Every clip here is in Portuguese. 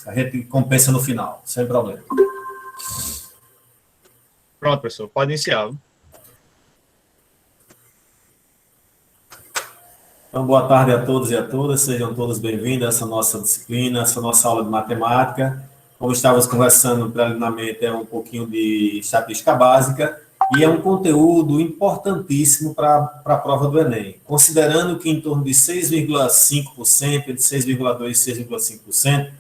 A gente compensa no final, sem problema. Pronto, professor, pode iniciar. Então, boa tarde a todos e a todas, sejam todos bem-vindos a essa nossa disciplina, essa nossa aula de matemática. Como estávamos conversando preliminarmente, é um pouquinho de estatística básica e é um conteúdo importantíssimo para a prova do Enem, considerando que em torno de 6,5%, entre 6,2% e 6,5%,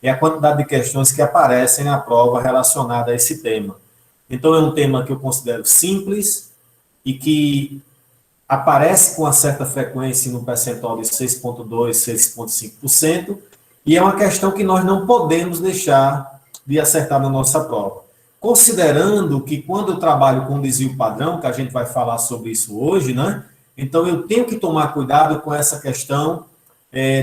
é a quantidade de questões que aparecem na prova relacionada a esse tema. Então, é um tema que eu considero simples e que aparece com uma certa frequência no percentual de 6,2%, 6,5%, e é uma questão que nós não podemos deixar de acertar na nossa prova. Considerando que quando eu trabalho com desvio padrão, que a gente vai falar sobre isso hoje, né? Então eu tenho que tomar cuidado com essa questão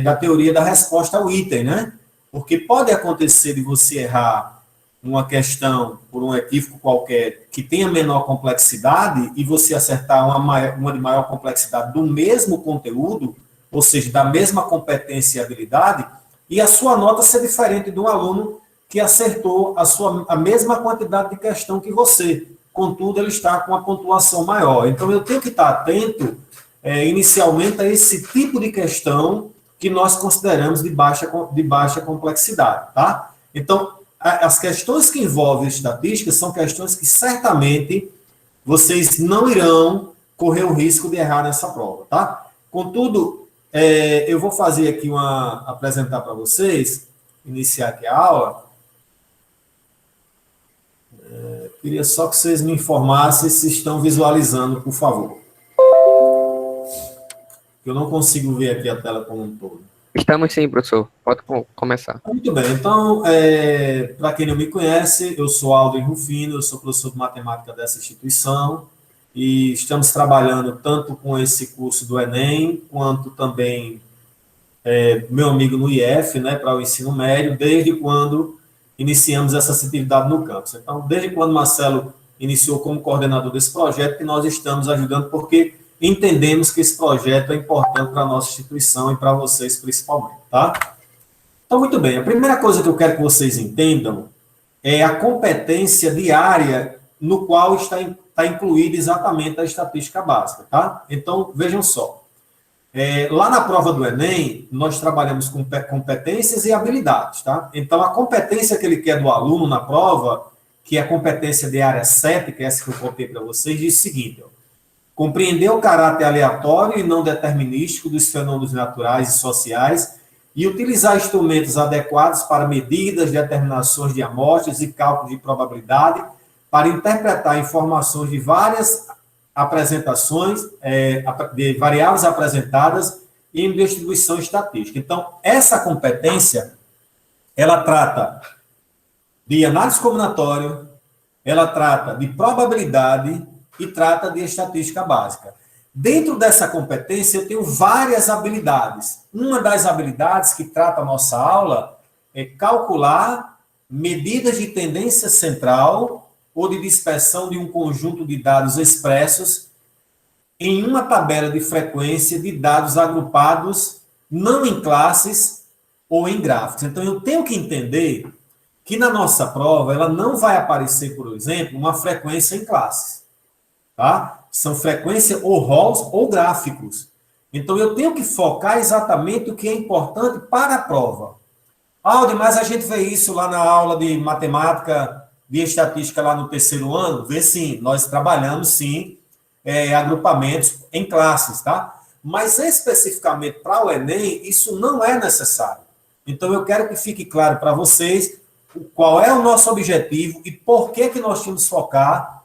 da teoria da resposta ao item, né? Porque pode acontecer de você errar uma questão por um equívoco qualquer que tenha menor complexidade e você acertar uma de maior complexidade do mesmo conteúdo, ou seja, da mesma competência e habilidade, e a sua nota ser diferente de um aluno que acertou a mesma quantidade de questão que você. Contudo, ele está com uma pontuação maior. Então, eu tenho que estar atento, inicialmente, a esse tipo de questão que nós consideramos de baixa complexidade, tá? Então, as questões que envolvem estatística são questões que certamente vocês não irão correr o risco de errar nessa prova, tá? Contudo, eu vou fazer aqui apresentar para vocês, iniciar aqui a aula. Queria só que vocês me informassem se estão visualizando, por favor. Eu não consigo ver aqui a tela como um todo. Estamos sim, professor. Pode começar. Muito bem. Então, para quem não me conhece, eu sou Aldo Rufino, eu sou professor de matemática dessa instituição e estamos trabalhando tanto com esse curso do Enem, quanto também meu amigo no IF, né, para o ensino médio, desde quando iniciamos essa atividade no campus. Então, desde quando Marcelo iniciou como coordenador desse projeto, que nós estamos ajudando, porque entendemos que esse projeto é importante para a nossa instituição e para vocês principalmente, tá? Então, muito bem. A primeira coisa que eu quero que vocês entendam é a competência diária no qual está incluída exatamente a estatística básica, tá? Então, vejam só. Lá na prova do Enem, nós trabalhamos com competências e habilidades, tá? Então, a competência que ele quer do aluno na prova, que é a competência de área 7, que é essa que eu contei para vocês, diz o seguinte, ó: compreender o caráter aleatório e não determinístico dos fenômenos naturais e sociais e utilizar instrumentos adequados para medidas, determinações de amostras e cálculo de probabilidade para interpretar informações de várias apresentações, de variáveis apresentadas em distribuição estatística. Então, essa competência, ela trata de análise combinatória, ela trata de probabilidade e trata de estatística básica. Dentro dessa competência, eu tenho várias habilidades. Uma das habilidades que trata a nossa aula é calcular medidas de tendência central ou de dispersão de um conjunto de dados expressos em uma tabela de frequência de dados agrupados, não em classes ou em gráficos. Então, eu tenho que entender que na nossa prova, ela não vai aparecer, por exemplo, uma frequência em classes. Tá? São frequência ou rolos ou gráficos. Então, eu tenho que focar exatamente o que é importante para a prova. Aldo, mas a gente vê isso lá na aula de matemática, de estatística lá no terceiro ano? Vê sim, nós trabalhamos sim agrupamentos em classes, tá? Mas especificamente para o Enem, isso não é necessário. Então, eu quero que fique claro para vocês qual é o nosso objetivo e por que nós temos que focar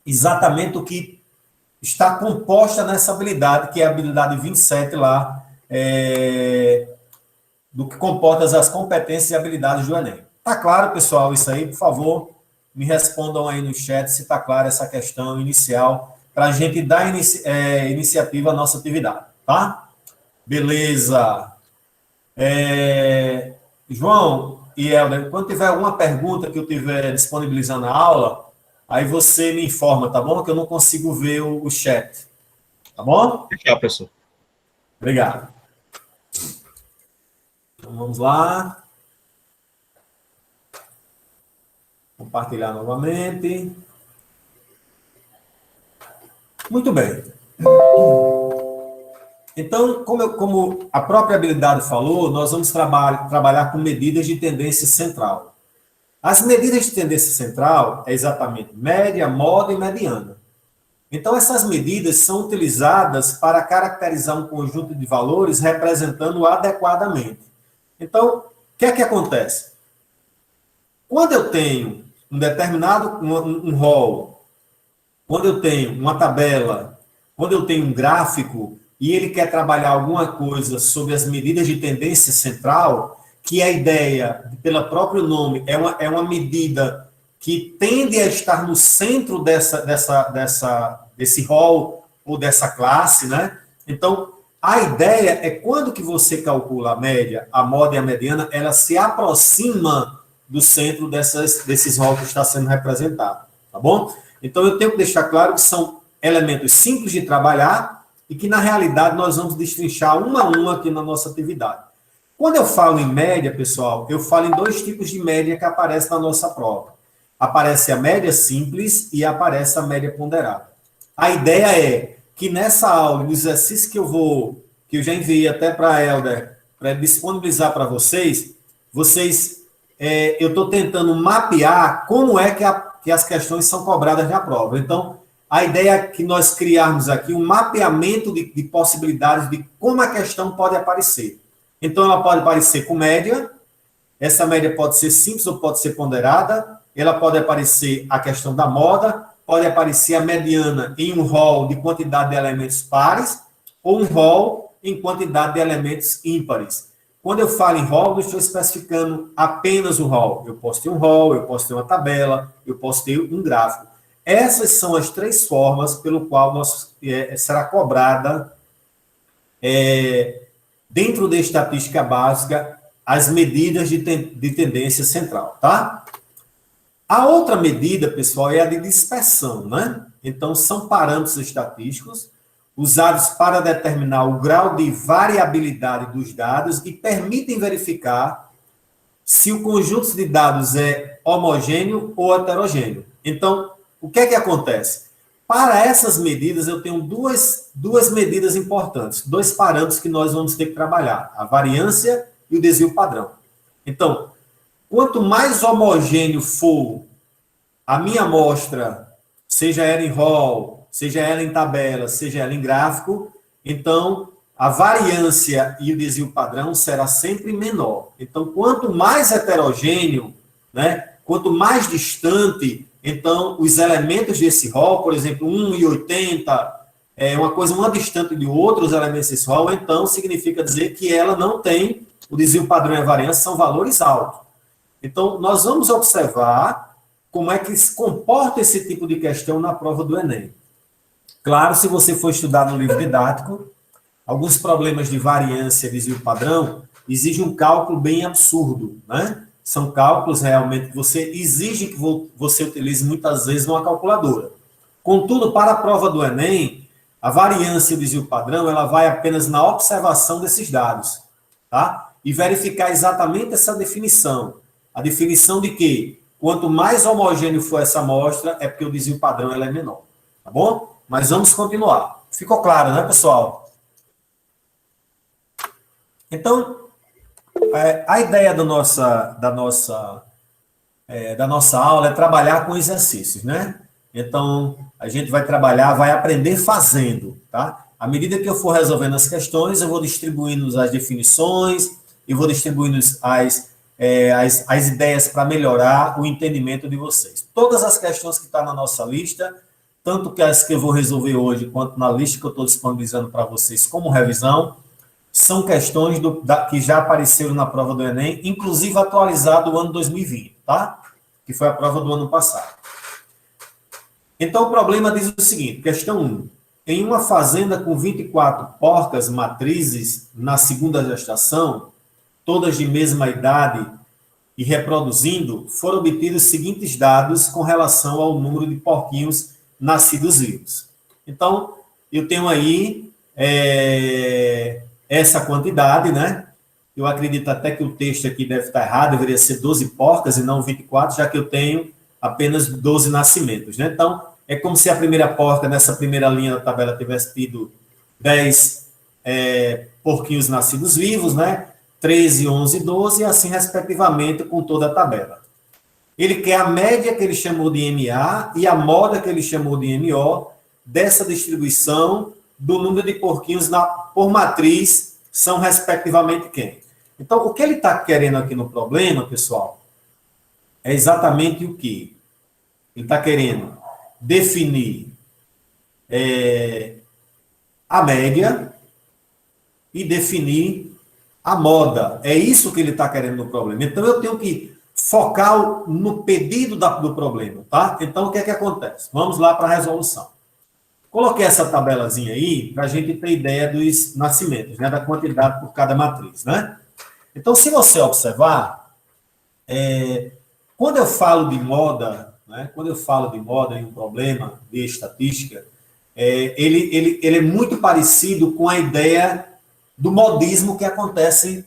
exatamente o que está composta nessa habilidade, que é a habilidade 27 lá, do que comporta as competências e habilidades do Enem. Tá claro, pessoal, isso aí? Por favor, me respondam aí no chat se está clara essa questão inicial, para a gente dar iniciativa à nossa atividade, tá? Beleza. João e Helder, quando tiver alguma pergunta que eu tiver disponibilizando a aula, aí você me informa, tá bom? Que eu não consigo ver o chat. Tá bom? Tchau, professor. Obrigado. Então, vamos lá. Compartilhar novamente. Muito bem. Então, como a própria habilidade falou, nós vamos trabalhar com medidas de tendência central. As medidas de tendência central é exatamente média, moda e mediana. Então, essas medidas são utilizadas para caracterizar um conjunto de valores representando adequadamente. Então, o que é que acontece? Quando eu tenho um determinado um rol, quando eu tenho uma tabela, quando eu tenho um gráfico e ele quer trabalhar alguma coisa sobre as medidas de tendência central, que a ideia, pelo próprio nome, é uma medida que tende a estar no centro desse rol ou dessa classe, né? Então, a ideia é quando que você calcula a média, a moda e a mediana, ela se aproxima do centro desses rolos que está sendo representado, tá bom? Então, eu tenho que deixar claro que são elementos simples de trabalhar e que, na realidade, nós vamos destrinchar uma a uma aqui na nossa atividade. Quando eu falo em média, pessoal, eu falo em dois tipos de média que aparecem na nossa prova. Aparece a média simples e aparece a média ponderada. A ideia é que nessa aula, no exercício que eu já enviei até para a Helder, para disponibilizar para vocês, eu estou tentando mapear como é que as questões são cobradas na prova. Então, a ideia é que nós criarmos aqui um mapeamento de possibilidades de como a questão pode aparecer. Então, ela pode aparecer com média, essa média pode ser simples ou pode ser ponderada, ela pode aparecer a questão da moda, pode aparecer a mediana em um rol de quantidade de elementos pares, ou um rol em quantidade de elementos ímpares. Quando eu falo em rol, não estou especificando apenas o rol. Eu posso ter um rol, eu posso ter uma tabela, eu posso ter um gráfico. Essas são as três formas pelo qual será cobrada, dentro da estatística básica, as medidas de tendência central, tá? A outra medida, pessoal, é a de dispersão, né? Então, são parâmetros estatísticos usados para determinar o grau de variabilidade dos dados e permitem verificar se o conjunto de dados é homogêneo ou heterogêneo. Então, o que é que acontece? Para essas medidas, eu tenho duas medidas importantes, dois parâmetros que nós vamos ter que trabalhar, a variância e o desvio padrão. Então, quanto mais homogêneo for a minha amostra, seja ela em rol, seja ela em tabela, seja ela em gráfico, então a variância e o desvio padrão será sempre menor. Então, quanto mais heterogêneo, né, quanto mais distante, então os elementos desse rol, por exemplo, 1,80, uma distante de outros elementos desse rol, então significa dizer que ela não tem o desvio padrão e a variância, são valores altos. Então, nós vamos observar como é que se comporta esse tipo de questão na prova do Enem. Claro, se você for estudar no livro didático, alguns problemas de variância e desvio padrão exigem um cálculo bem absurdo, né? São cálculos realmente que você exige que você utilize muitas vezes numa calculadora. Contudo, para a prova do Enem, a variância e o desvio padrão, ela vai apenas na observação desses dados, tá? E verificar exatamente essa definição. A definição de que quanto mais homogêneo for essa amostra, é porque o desvio padrão ela é menor. Tá bom? Mas vamos continuar. Ficou claro, né, pessoal? Então, a ideia da nossa aula é trabalhar com exercícios, né? Então, a gente vai trabalhar, vai aprender fazendo, tá? À medida que eu for resolvendo as questões, eu vou distribuindo as definições, eu vou distribuindo as ideias para melhorar o entendimento de vocês. Todas as questões que estão na nossa lista, tanto que as que eu vou resolver hoje, quanto na lista que eu estou disponibilizando para vocês como revisão, são questões que já apareceram na prova do Enem, inclusive atualizado o ano 2020, tá? Que foi a prova do ano passado. Então, o problema diz o seguinte, questão 1. Em uma fazenda com 24 porcas matrizes na segunda gestação, todas de mesma idade e reproduzindo, foram obtidos os seguintes dados com relação ao número de porquinhos nascidos vivos. Então, eu tenho aí essa quantidade, né? Eu acredito até que o texto aqui deve estar errado, deveria ser 12 porcas e não 24, já que eu tenho apenas 12 nascimentos, né? Então, é como se a primeira porca, nessa primeira linha da tabela, tivesse tido 10 porquinhos nascidos vivos, né? 13, 11, 12, e assim, respectivamente, com toda a tabela. Ele quer a média, que ele chamou de MA, e a moda, que ele chamou de MO, dessa distribuição do número de porquinhos por matriz, são, respectivamente, quem? Então, o que ele está querendo aqui no problema, pessoal, é exatamente o que? Ele está querendo definir a média e definir a moda. É isso que ele está querendo no problema. Então, eu tenho que focar no pedido do problema, tá? Então, o que é que acontece? Vamos lá para a resolução. Coloquei essa tabelazinha aí para a gente ter ideia dos nascimentos, né? Da quantidade por cada matriz, né? Então, se você observar, quando eu falo de moda, né? Quando eu falo de moda em um problema de estatística, ele é muito parecido com a ideia do modismo que acontece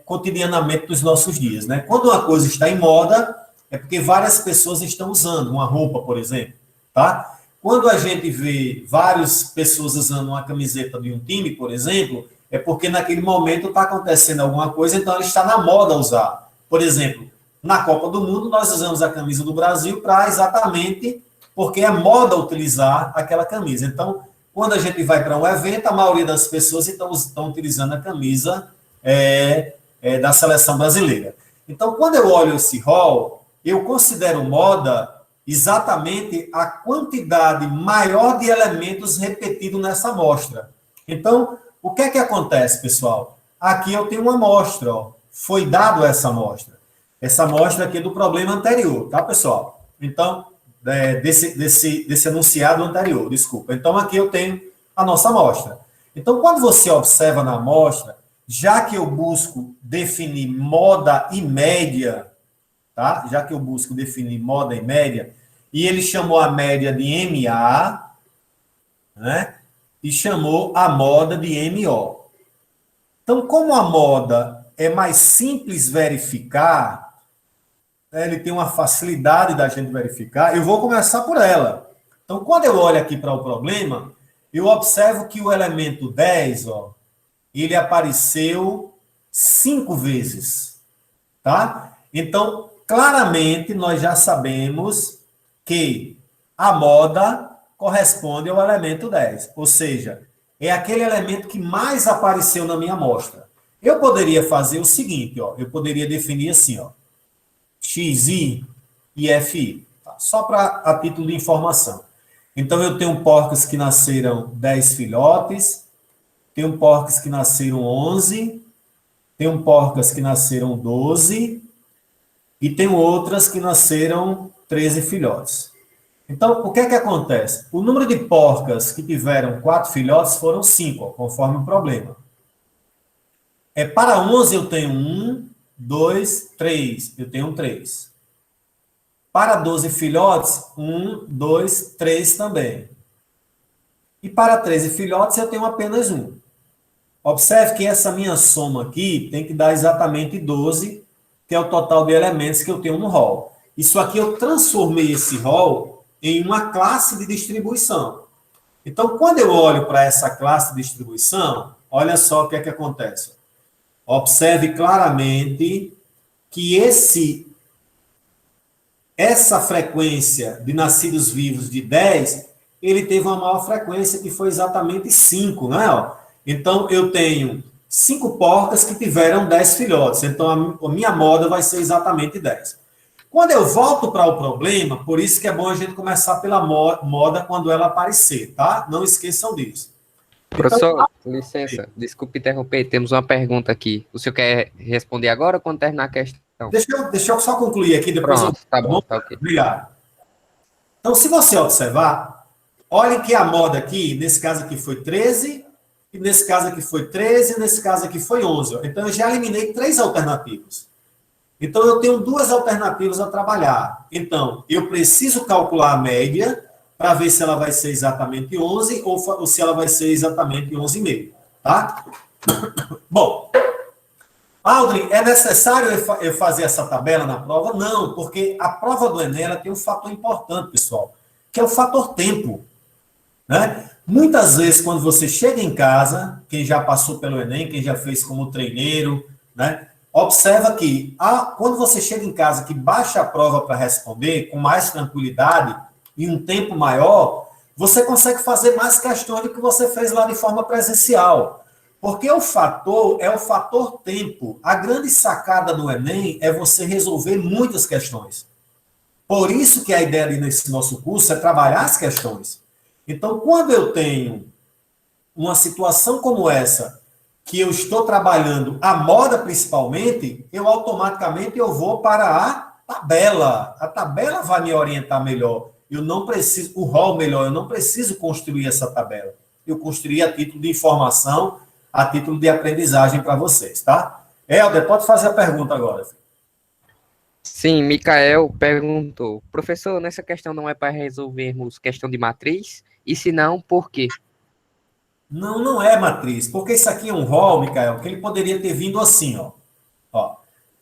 cotidianamente nos nossos dias, né? Quando uma coisa está em moda, é porque várias pessoas estão usando uma roupa, por exemplo, tá? Quando a gente vê várias pessoas usando uma camiseta de um time, por exemplo, é porque naquele momento está acontecendo alguma coisa, então ela está na moda usar. Por exemplo, na Copa do Mundo, nós usamos a camisa do Brasil para exatamente porque é moda utilizar aquela camisa. Então, quando a gente vai para um evento, a maioria das pessoas estão utilizando a camisa da seleção brasileira. Então, quando eu olho esse rol, eu considero moda exatamente a quantidade maior de elementos repetidos nessa amostra. Então, o que é que acontece, pessoal? Aqui eu tenho uma amostra, ó. Foi dado essa amostra. Essa amostra aqui é do problema anterior, tá, pessoal? Então, desse enunciado anterior, desculpa. Então, aqui eu tenho a nossa amostra. Então, quando você observa na amostra, já que eu busco definir moda e média, tá? Já que eu busco definir moda e média, e ele chamou a média de MA, né? E chamou a moda de MO. Então, como a moda é mais simples verificar, ele tem uma facilidade da gente verificar, eu vou começar por ela. Então, quando eu olho aqui para o problema, eu observo que o elemento 10, ó, ele apareceu 5 vezes, tá? Então, claramente, nós já sabemos que a moda corresponde ao elemento 10, ou seja, é aquele elemento que mais apareceu na minha amostra. Eu poderia fazer o seguinte, ó, eu poderia definir assim, ó, XI e FI, tá? Só a título de informação. Então, eu tenho porcas que nasceram 10 filhotes, tenho porcas que nasceram 11, tenho porcas que nasceram 12, e tenho outras que nasceram 13 filhotes. Então, o que é que acontece? O número de porcas que tiveram 4 filhotes foram 5, ó, conforme o problema. Para 11 eu tenho 1, 2, 3. Eu tenho 3. Para 12 filhotes, 1, 2, 3 também. E para 13 filhotes eu tenho apenas 1. Observe que essa minha soma aqui tem que dar exatamente 12, que é o total de elementos que eu tenho no rol. Isso aqui eu transformei esse rol em uma classe de distribuição. Então, quando eu olho para essa classe de distribuição, olha só o que é que acontece. Observe claramente que essa frequência de nascidos vivos de 10, ele teve uma maior frequência que foi exatamente 5, né? Então, eu tenho 5 porcas que tiveram 10 filhotes. Então, a minha moda vai ser exatamente 10. Quando eu volto para o problema, por isso que é bom a gente começar pela moda quando ela aparecer, tá? Não esqueçam disso. Professor, licença, desculpe interromper, temos uma pergunta aqui. O senhor quer responder agora ou quando terminar a questão? Deixa eu só concluir aqui, depois Pronto, tá bom, tá ok. Obrigado. Então, se você observar, olhem que a moda aqui, nesse caso aqui foi 13, e nesse caso aqui foi 13, e nesse caso aqui foi 11. Então, eu já eliminei 3 alternativas. Então, eu tenho 2 alternativas a trabalhar. Então, eu preciso calcular a média para ver se ela vai ser exatamente 11 ou se ela vai ser exatamente 11,5, tá? Bom, Aldrin, é necessário eu fazer essa tabela na prova? Não, porque a prova do Enem ela tem um fator importante, pessoal, que é o fator tempo. Né? Muitas vezes, quando você chega em casa, quem já passou pelo Enem, quem já fez como treineiro, né? Observa que quando você chega em casa, que baixa a prova para responder com mais tranquilidade e um tempo maior, você consegue fazer mais questões do que você fez lá de forma presencial. Porque o fator é o fator tempo. A grande sacada do Enem é você resolver muitas questões. Por isso que a ideia nesse nosso curso é trabalhar as questões. Então, quando eu tenho uma situação como essa, que eu estou trabalhando a moda principalmente, eu automaticamente vou para a tabela. A tabela vai me orientar melhor. Eu não preciso, o rol melhor, eu não preciso construir essa tabela. Eu construí a título de informação, a título de aprendizagem para vocês, tá? Helder, pode fazer a pergunta agora. Sim, Mikael perguntou, professor, nessa questão não é para resolvermos questão de matriz? E se não, por quê? Não, não é matriz, porque isso aqui é um rol, Mikael, que ele poderia ter vindo assim, ó. Ó,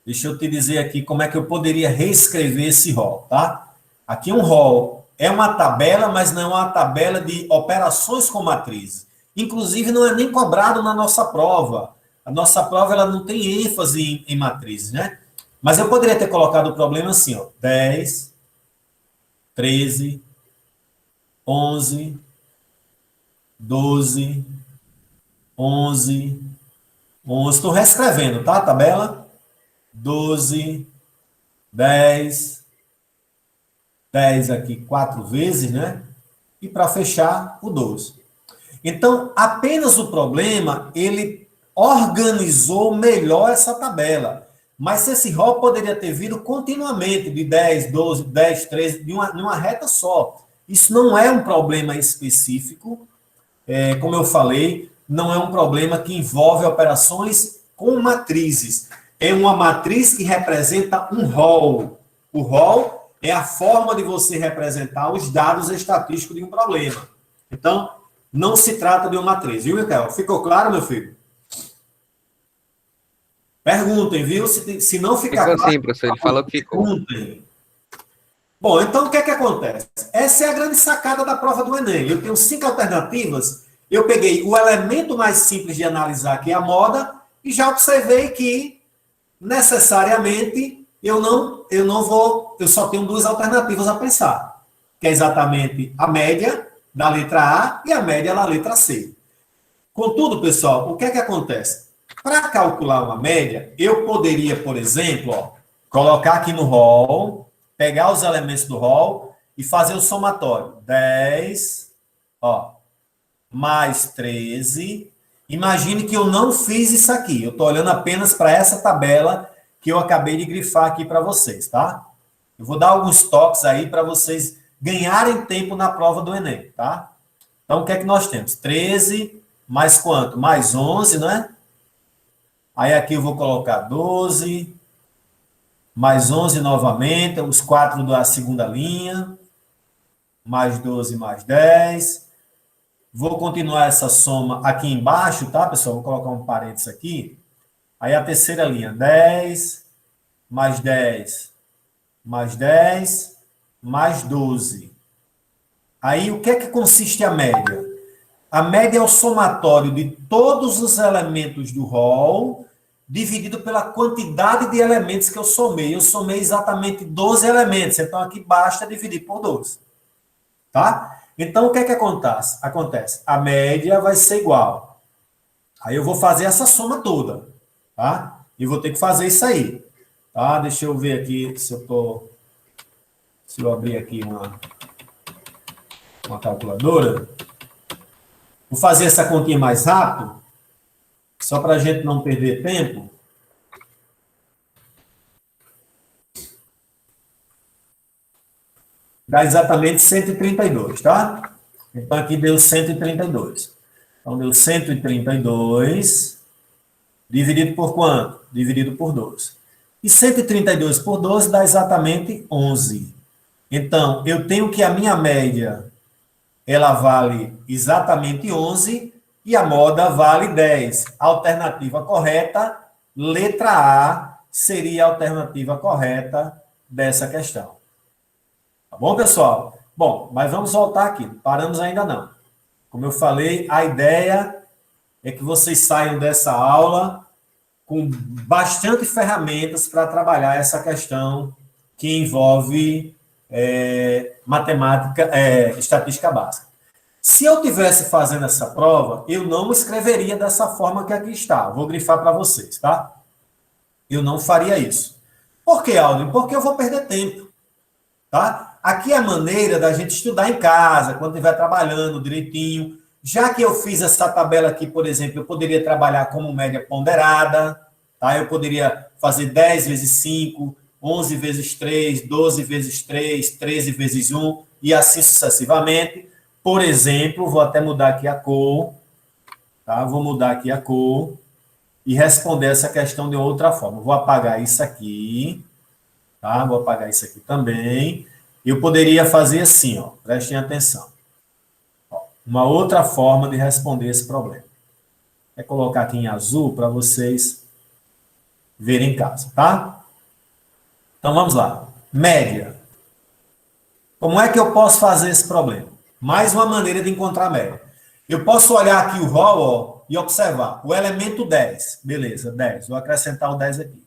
deixa eu te dizer aqui como é que eu poderia reescrever esse rol, tá? Aqui um rol é uma tabela, mas não é uma tabela de operações com matrizes. Inclusive, não é nem cobrado na nossa prova. A nossa prova ela não tem ênfase em matrizes, né? Mas eu poderia ter colocado o problema assim, ó. 10, 13, 11, 12, 11, 11. Estou reescrevendo, tá? A tabela. 12, 10, 10 aqui 4 vezes, né? E para fechar, o 12. Então, apenas o problema, ele organizou melhor essa tabela. Mas esse rol poderia ter vindo continuamente, de 10, 12, 10, 13, de uma reta só. Isso não é um problema específico, como eu falei, não é um problema que envolve operações com matrizes. É uma matriz que representa um rol. O rol é a forma de você representar os dados estatísticos de um problema. Então, não se trata de uma matriz. Viu, Mikael? Ficou claro, meu filho? Perguntem, viu? Se não ficar Ficou claro... sim, professor. Ele falou que ficou. Perguntem. Bom, então o que é que acontece? Essa é a grande sacada da prova do Enem. Eu tenho 5 alternativas. Eu peguei o elemento mais simples de analisar, que é a moda, e já observei que, necessariamente, eu só tenho 2 alternativas a pensar, que é exatamente a média da letra A e a média da letra C. Contudo, pessoal, o que é que acontece? Para calcular uma média, eu poderia, por exemplo, ó, colocar aqui no rol, pegar os elementos do rol e fazer o somatório. 10, ó, mais 13. Imagine que eu não fiz isso aqui. Eu estou olhando apenas para essa tabela que eu acabei de grifar aqui para vocês, tá? Eu vou dar alguns toques aí para vocês ganharem tempo na prova do Enem, tá? Então, o que é que nós temos? 13 mais quanto? Mais 11, né? Aí aqui eu vou colocar 12, mais 11 novamente, os 4 da segunda linha, mais 12, mais 10. Vou continuar essa soma aqui embaixo, tá, pessoal? Vou colocar um parênteses aqui. Aí a terceira linha, 10, mais 10, mais 10, mais 12. Aí o que é que consiste a média? A média é o somatório de todos os elementos do rol, dividido pela quantidade de elementos que eu somei. Eu somei exatamente 12 elementos, então aqui basta dividir por 12. Tá? Então, o que é que acontece? A média vai ser igual. Aí eu vou fazer essa soma toda, tá? E vou ter que fazer isso aí. Tá? Deixa eu ver aqui se eu abrir aqui uma calculadora. Vou fazer essa continha mais rápido, só para a gente não perder tempo. Dá exatamente 132, tá? Então, aqui deu 132. Então, deu 132 dividido por quanto? Dividido por 12. E 132 por 12 dá exatamente 11. Então, eu tenho que a minha média, ela vale exatamente 11 e a moda vale 10. A alternativa correta letra A seria a alternativa correta dessa questão. Tá bom, pessoal? Bom, mas vamos voltar aqui. Paramos ainda não. Como eu falei, a ideia é que vocês saiam dessa aula com bastante ferramentas para trabalhar essa questão que envolve matemática, estatística básica. Se eu tivesse fazendo essa prova, eu não escreveria dessa forma que aqui está. Vou grifar para vocês, tá? Eu não faria isso. Por que, Aldrin? Porque eu vou perder tempo, tá? Aqui é a maneira da gente estudar em casa, quando estiver trabalhando direitinho. Já que eu fiz essa tabela aqui, por exemplo, eu poderia trabalhar como média ponderada, tá? Eu poderia fazer 10 vezes 5, 11 vezes 3, 12 vezes 3, 13 vezes 1, e assim sucessivamente. Por exemplo, vou até mudar aqui a cor, tá? Vou mudar aqui a cor e responder essa questão de outra forma. Vou apagar isso aqui, tá? Vou apagar isso aqui também. Eu poderia fazer assim, ó, prestem atenção. Ó, uma outra forma de responder esse problema. É colocar aqui em azul para vocês verem em casa, tá? Então, vamos lá. Média. Como é que eu posso fazer esse problema? Mais uma maneira de encontrar a média. Eu posso olhar aqui o rol, ó, e observar. O elemento 10. Beleza, 10. Vou acrescentar o 10 aqui.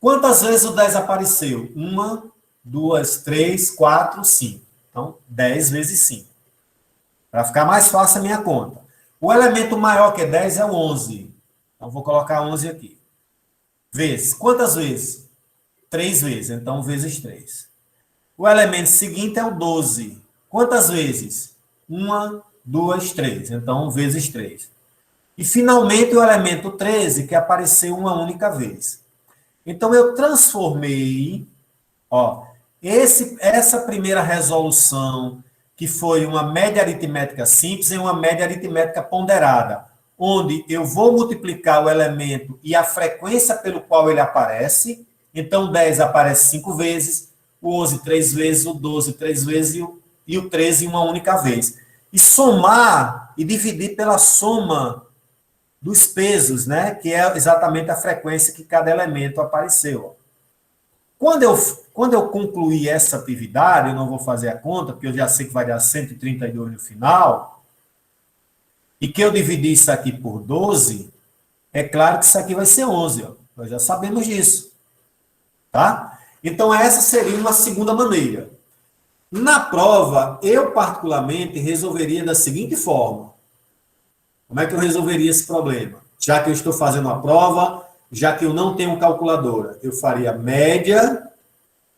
Quantas vezes o 10 apareceu? 1, 2, 3, 4, 5. Então, 10 vezes 5. Para ficar mais fácil a minha conta. O elemento maior que 10 é o 11. Então, vou colocar 11 aqui. Vezes. Quantas vezes? 3 vezes. Então, vezes 3. O elemento seguinte é o 12. Quantas vezes? 1, 2, 3. Então, vezes 3. E, finalmente, o elemento 13, que apareceu uma única vez. Então, eu transformei, ó, essa primeira resolução, que foi uma média aritmética simples, em uma média aritmética ponderada, onde eu vou multiplicar o elemento e a frequência pelo qual ele aparece. Então, 10 aparece 5 vezes, o 11 3 vezes, o 12 3 vezes e o 13 uma única vez. E somar e dividir pela soma dos pesos, né? Que é exatamente a frequência que cada elemento apareceu. Quando eu concluir essa atividade, eu não vou fazer a conta, porque eu já sei que vai dar 132 no final, e que eu dividir isso aqui por 12, é claro que isso aqui vai ser 11. Ó. Nós já sabemos disso. Tá? Então, essa seria uma segunda maneira. Na prova, eu particularmente resolveria da seguinte forma. Como é que eu resolveria esse problema? Já que eu estou fazendo a prova, já que eu não tenho calculadora, eu faria média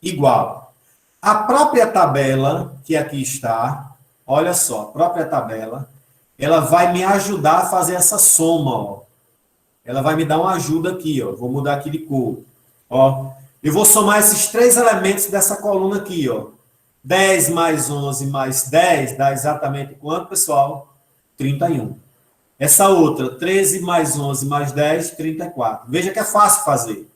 igual. A própria tabela, que aqui está, olha só, a própria tabela, ela vai me ajudar a fazer essa soma, ó. Ela vai me dar uma ajuda aqui, ó. Vou mudar aqui de cor. Ó, eu vou somar esses 3 elementos dessa coluna aqui, ó. 10 mais 11 mais 10 dá exatamente quanto, pessoal? 31. Essa outra, 13 mais 11 mais 10, 34. Veja que é fácil fazer.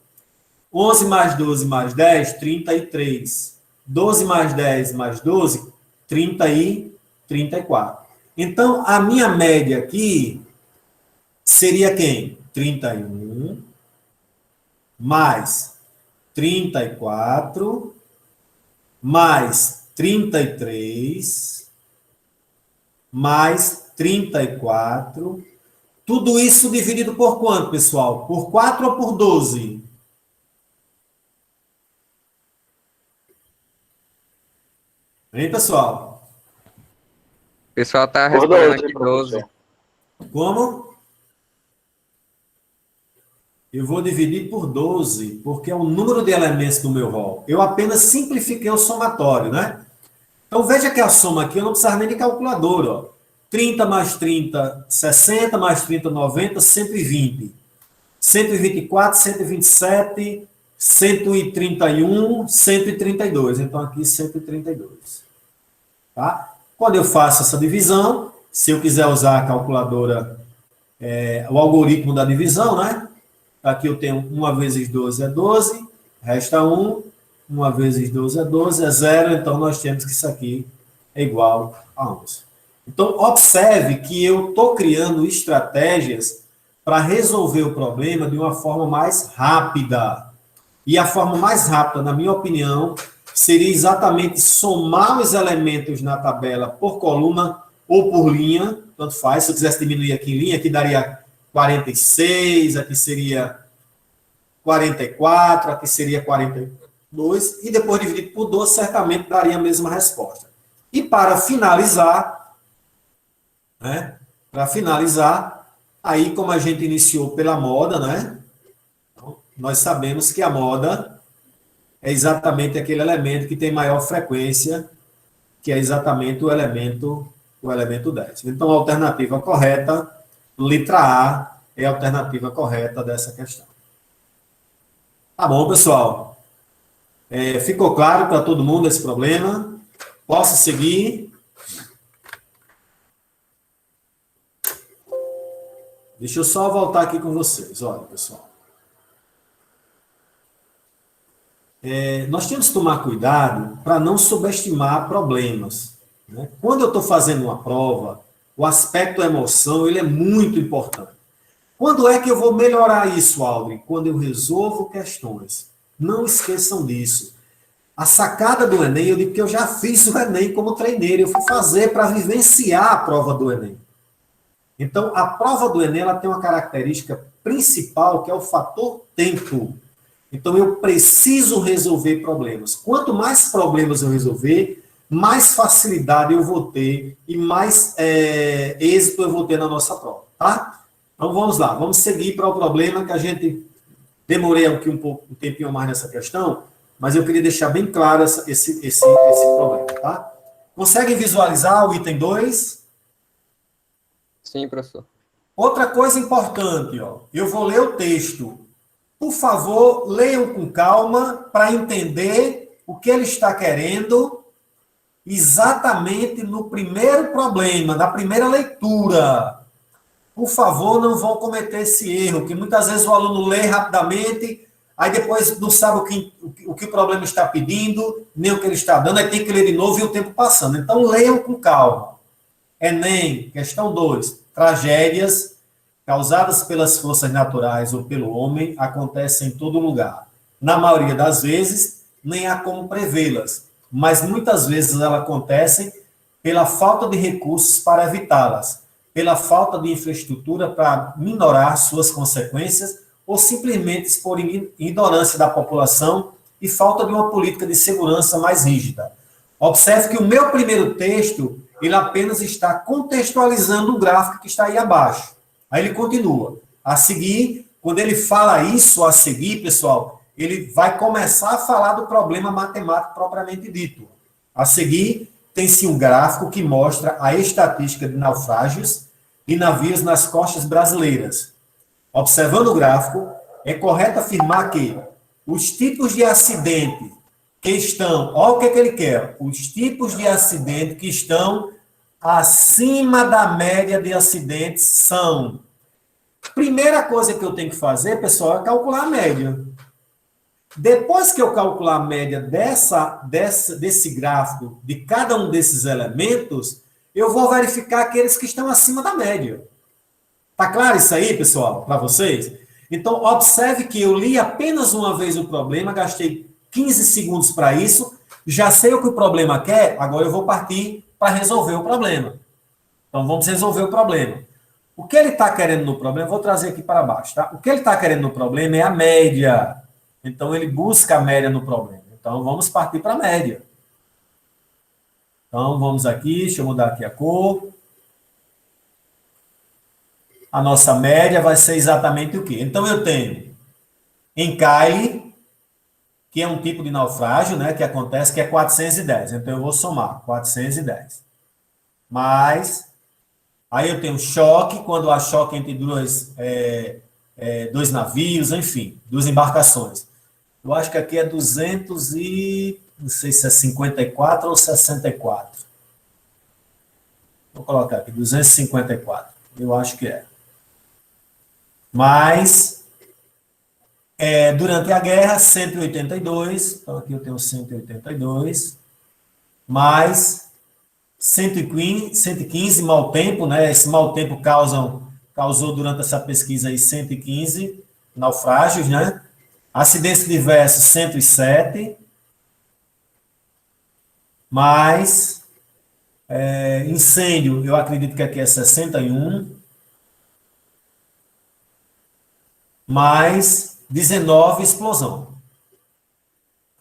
11 mais 12 mais 10, 33. 12 mais 10 mais 12, 30 e 34. Então, a minha média aqui seria quem? 31 mais 34 mais 33 mais 34. Tudo isso dividido por quanto, pessoal? Por 4 ou por 12? Hein, pessoal? O pessoal está respondendo aqui 12. Como? Eu vou dividir por 12, porque é o número de elementos do meu rol. Eu apenas simplifiquei o somatório, né? Então, veja que a soma aqui, eu não precisava nem de calculadora, ó. 30 mais 30, 60, mais 30, 90, 120. 124, 127, 131, 132. Então, aqui, 132. Tá? Quando eu faço essa divisão, se eu quiser usar a calculadora, o algoritmo da divisão, né? Aqui eu tenho 1 vezes 12 é 12, resta 1. 1 vezes 12 é 12, é 0. Então, nós temos que isso aqui é igual a 11. Então, observe que eu estou criando estratégias para resolver o problema de uma forma mais rápida. E a forma mais rápida, na minha opinião, seria exatamente somar os elementos na tabela por coluna ou por linha, tanto faz. Se eu quisesse diminuir aqui em linha, aqui daria 46, aqui seria 44, aqui seria 42, e depois dividido por 12, certamente daria a mesma resposta. E para finalizar, né? Para finalizar, aí como a gente iniciou pela moda, né? Então, nós sabemos que a moda é exatamente aquele elemento que tem maior frequência, que é exatamente o elemento 10. Então, a alternativa correta, letra A, é a alternativa correta dessa questão. Tá bom, pessoal? Ficou claro para todo mundo esse problema? Posso seguir? Deixa eu só voltar aqui com vocês. Olha, pessoal. Nós temos que tomar cuidado para não subestimar problemas, né? Quando eu estou fazendo uma prova, o aspecto emoção ele é muito importante. Quando é que eu vou melhorar isso, Aldrin? Quando eu resolvo questões. Não esqueçam disso. A sacada do Enem, eu digo que eu já fiz o Enem como treineiro, eu fui fazer para vivenciar a prova do Enem. Então, a prova do Enem ela tem uma característica principal, que é o fator tempo. Então, eu preciso resolver problemas. Quanto mais problemas eu resolver, mais facilidade eu vou ter e mais êxito eu vou ter na nossa prova, tá? Então, vamos lá. Vamos seguir para o problema que a gente... Demorei aqui um tempinho mais nessa questão, mas eu queria deixar bem claro esse problema, tá? Conseguem visualizar o item 2? Sim, professor. Outra coisa importante, ó, eu vou ler o texto. Por favor, leiam com calma para entender o que ele está querendo exatamente no primeiro problema, na primeira leitura. Por favor, não vão cometer esse erro, que muitas vezes o aluno lê rapidamente, aí depois não sabe o que o problema está pedindo, nem o que ele está dando, aí tem que ler de novo e o tempo passando. Então, leiam com calma. Enem, questão 2. Tragédias causadas pelas forças naturais ou pelo homem acontecem em todo lugar. Na maioria das vezes, nem há como prevê-las, mas muitas vezes elas acontecem pela falta de recursos para evitá-las, pela falta de infraestrutura para minorar suas consequências ou simplesmente por ignorância da população e falta de uma política de segurança mais rígida. Observe que o meu primeiro texto, ele apenas está contextualizando o gráfico que está aí abaixo. Aí ele continua. A seguir, quando ele fala isso a seguir, pessoal, ele vai começar a falar do problema matemático propriamente dito. A seguir, tem-se um gráfico que mostra a estatística de naufrágios e navios nas costas brasileiras. Observando o gráfico, é correto afirmar que os tipos de acidente que estão... Olha o que ele quer. Os tipos de acidente que estão acima da média de acidentes são... Primeira coisa que eu tenho que fazer, pessoal, é calcular a média. Depois que eu calcular a média desse gráfico, de cada um desses elementos, eu vou verificar aqueles que estão acima da média. Tá claro isso aí, pessoal, para vocês? Então, observe que eu li apenas uma vez o problema, gastei 15 segundos para isso, já sei o que o problema quer, agora eu vou partir para resolver o problema. Então, vamos resolver o problema. O que ele está querendo no problema, vou trazer aqui para baixo, tá? O que ele está querendo no problema é a média. Então, ele busca a média no problema. Então, vamos partir para a média. Então, vamos aqui, deixa eu mudar aqui a cor. A nossa média vai ser exatamente o quê? Então, eu tenho encalhe, que é um tipo de naufrágio, né, que acontece, que é 410. Então, eu vou somar 410. Mais, aí eu tenho choque, quando há choque entre dois navios, enfim, duas embarcações. Eu acho que aqui é 200 e... não sei se é 54 ou 64. Vou colocar aqui, 254. Eu acho que é. Mas, durante a guerra, 182. Então, aqui eu tenho 182. Mais 115, mau tempo, né? Esse mau tempo causa causou durante essa pesquisa aí 115 naufrágios, né? Acidentes diversos, 107, mais incêndio, eu acredito que aqui é 61, mais 19 explosão.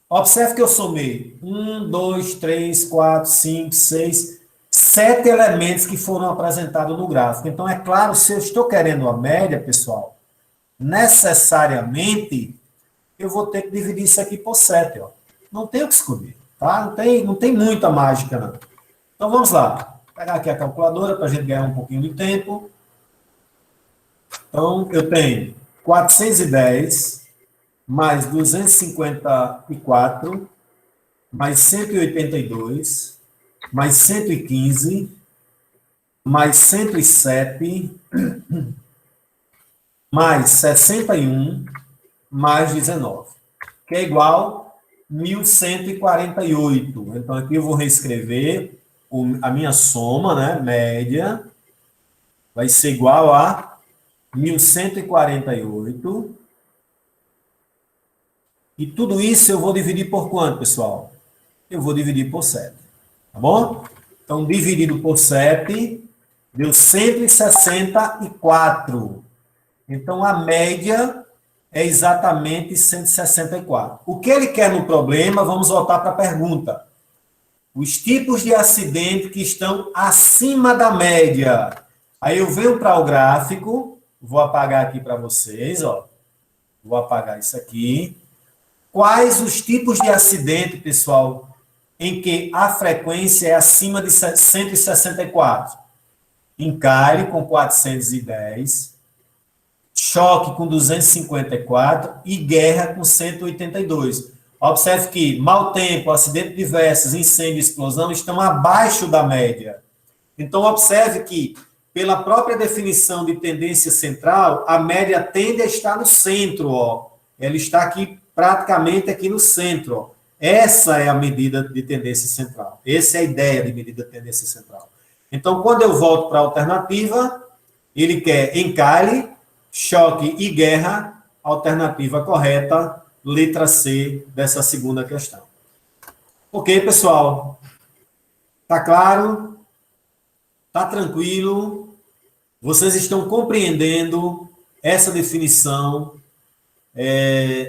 Observe que eu somei 1, 2, 3, 4, 5, 6, 7 elementos que foram apresentados no gráfico. Então, é claro, se eu estou querendo a média, pessoal, necessariamente eu vou ter que dividir isso aqui por 7. Ó. Não tem o que escolher, tá? Não tem muita mágica, não. Então, vamos lá. Vou pegar aqui a calculadora para a gente ganhar um pouquinho de tempo. Então, eu tenho 410 mais 254 mais 182 mais 115 mais 107 mais 61 mais 19, que é igual a 1.148. Então, aqui eu vou reescrever a minha soma, né, média, vai ser igual a 1.148. E tudo isso eu vou dividir por quanto, pessoal? Eu vou dividir por 7. Tá bom? Então, dividido por 7, deu 164. Então, a média é exatamente 164. O que ele quer no problema, vamos voltar para a pergunta. Os tipos de acidente que estão acima da média. Aí eu venho para o gráfico, vou apagar aqui para vocês, ó. Vou apagar isso aqui. Quais os tipos de acidente, pessoal, em que a frequência é acima de 164? Encalhe com 410, choque com 254 e guerra com 182. Observe que mau tempo, acidentes diversos, incêndio e explosão estão abaixo da média. Então, observe que, pela própria definição de tendência central, a média tende a estar no centro, ó. Ela está aqui, praticamente aqui no centro, ó. Essa é a medida de tendência central. Essa é a ideia de medida de tendência central. Então, quando eu volto para a alternativa, ele quer encalhe, choque e guerra, alternativa correta, letra C dessa segunda questão. Ok, pessoal? Tá claro? Tá tranquilo? Vocês estão compreendendo essa definição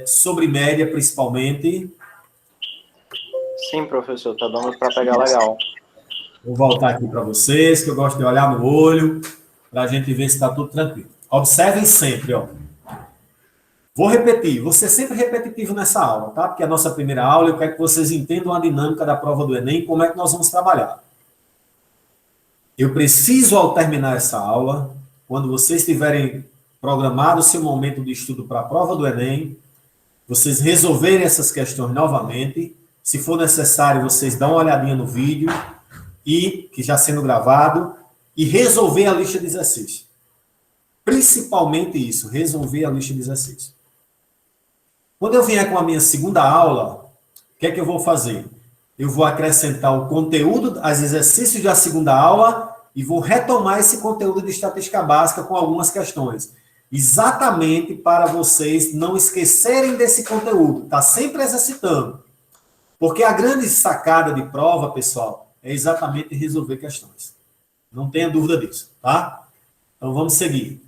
sobre média, principalmente? Sim, professor, tá dando para pegar legal. Vou voltar aqui para vocês, que eu gosto de olhar no olho, para a gente ver se está tudo tranquilo. Observem sempre, ó. Vou repetir, vou ser sempre repetitivo nessa aula, tá? Porque a nossa primeira aula, eu quero que vocês entendam a dinâmica da prova do Enem, como é que nós vamos trabalhar. Eu preciso, ao terminar essa aula, quando vocês tiverem programado o seu momento de estudo para a prova do Enem, vocês resolverem essas questões novamente. Se for necessário, vocês dão uma olhadinha no vídeo, que já sendo gravado, e resolver a lista de exercícios. Principalmente isso, resolver a lista de exercícios. Quando eu vier com a minha segunda aula, o que é que eu vou fazer? Eu vou acrescentar o conteúdo, os exercícios da segunda aula, e vou retomar esse conteúdo de estatística básica com algumas questões. Exatamente para vocês não esquecerem desse conteúdo. Está sempre exercitando. Porque a grande sacada de prova, pessoal, é exatamente resolver questões. Não tenha dúvida disso, tá? Então, vamos seguir.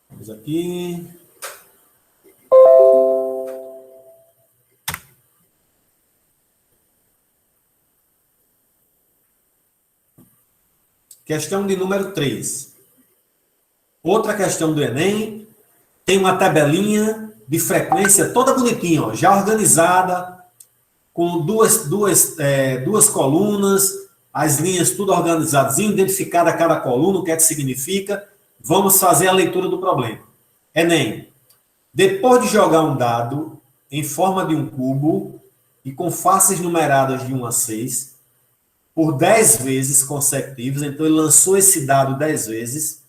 Vamos aqui. Questão de número 3. Outra questão do Enem. Tem uma tabelinha de frequência toda bonitinha, ó, já organizada, com duas colunas, as linhas tudo organizadas, identificada cada coluna, o que é que significa. Vamos fazer a leitura do problema. Enem, depois de jogar um dado em forma de um cubo e com faces numeradas de 1 a 6, por 10 vezes consecutivas, então ele lançou esse dado 10 vezes,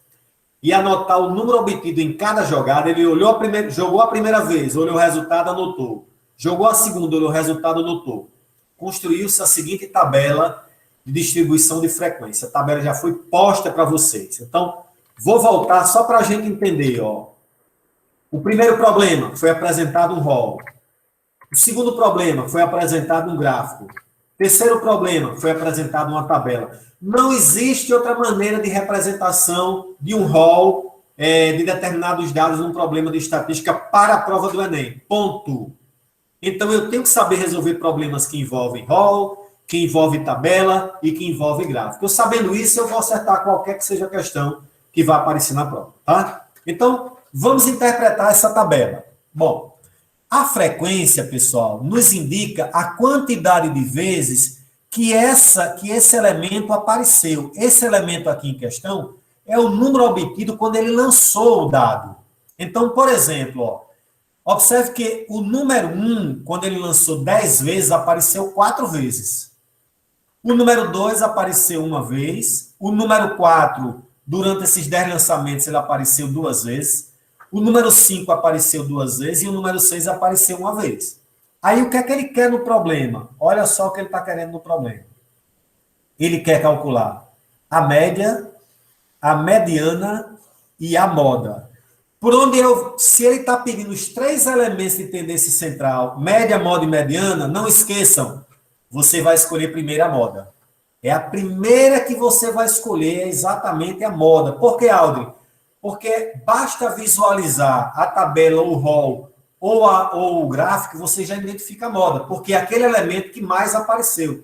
e anotar o número obtido em cada jogada, ele olhou jogou a primeira vez, olhou o resultado, anotou. Jogou a segunda, olhou o resultado, anotou. Construiu-se a seguinte tabela de distribuição de frequência. A tabela já foi posta para vocês. Então, vou voltar só para a gente entender. Ó. O primeiro problema foi apresentado um rol. O segundo problema foi apresentado um gráfico. O terceiro problema foi apresentado uma tabela. Não existe outra maneira de representação de um rol de determinados dados num problema de estatística para a prova do Enem. Ponto. Então, eu tenho que saber resolver problemas que envolvem rol, que envolvem tabela e que envolvem gráfico. Eu sabendo isso, eu vou acertar qualquer que seja a questão que vai aparecer na prova. Tá? Então, vamos interpretar essa tabela. Bom, a frequência, pessoal, nos indica a quantidade de vezes que esse elemento apareceu. Esse elemento aqui em questão é o número obtido quando ele lançou o dado. Então, por exemplo, ó, observe que o número 1, quando ele lançou 10 vezes, apareceu 4 vezes. O número 2 apareceu uma vez. O número 4, durante esses 10 lançamentos, ele apareceu 2 vezes. O número 5 apareceu 2 vezes e o número 6 apareceu uma vez. Aí, o que é que ele quer no problema? Olha só o que ele está querendo no problema. Ele quer calcular a média, a mediana e a moda. Por onde se ele está pedindo os 3 elementos de tendência central, média, moda e mediana, não esqueçam, você vai escolher primeiro a moda. É a primeira que você vai escolher, é exatamente a moda. Por que, Aldrin? Porque basta visualizar a tabela, ou o rol, ou o gráfico, você já identifica a moda, porque é aquele elemento que mais apareceu.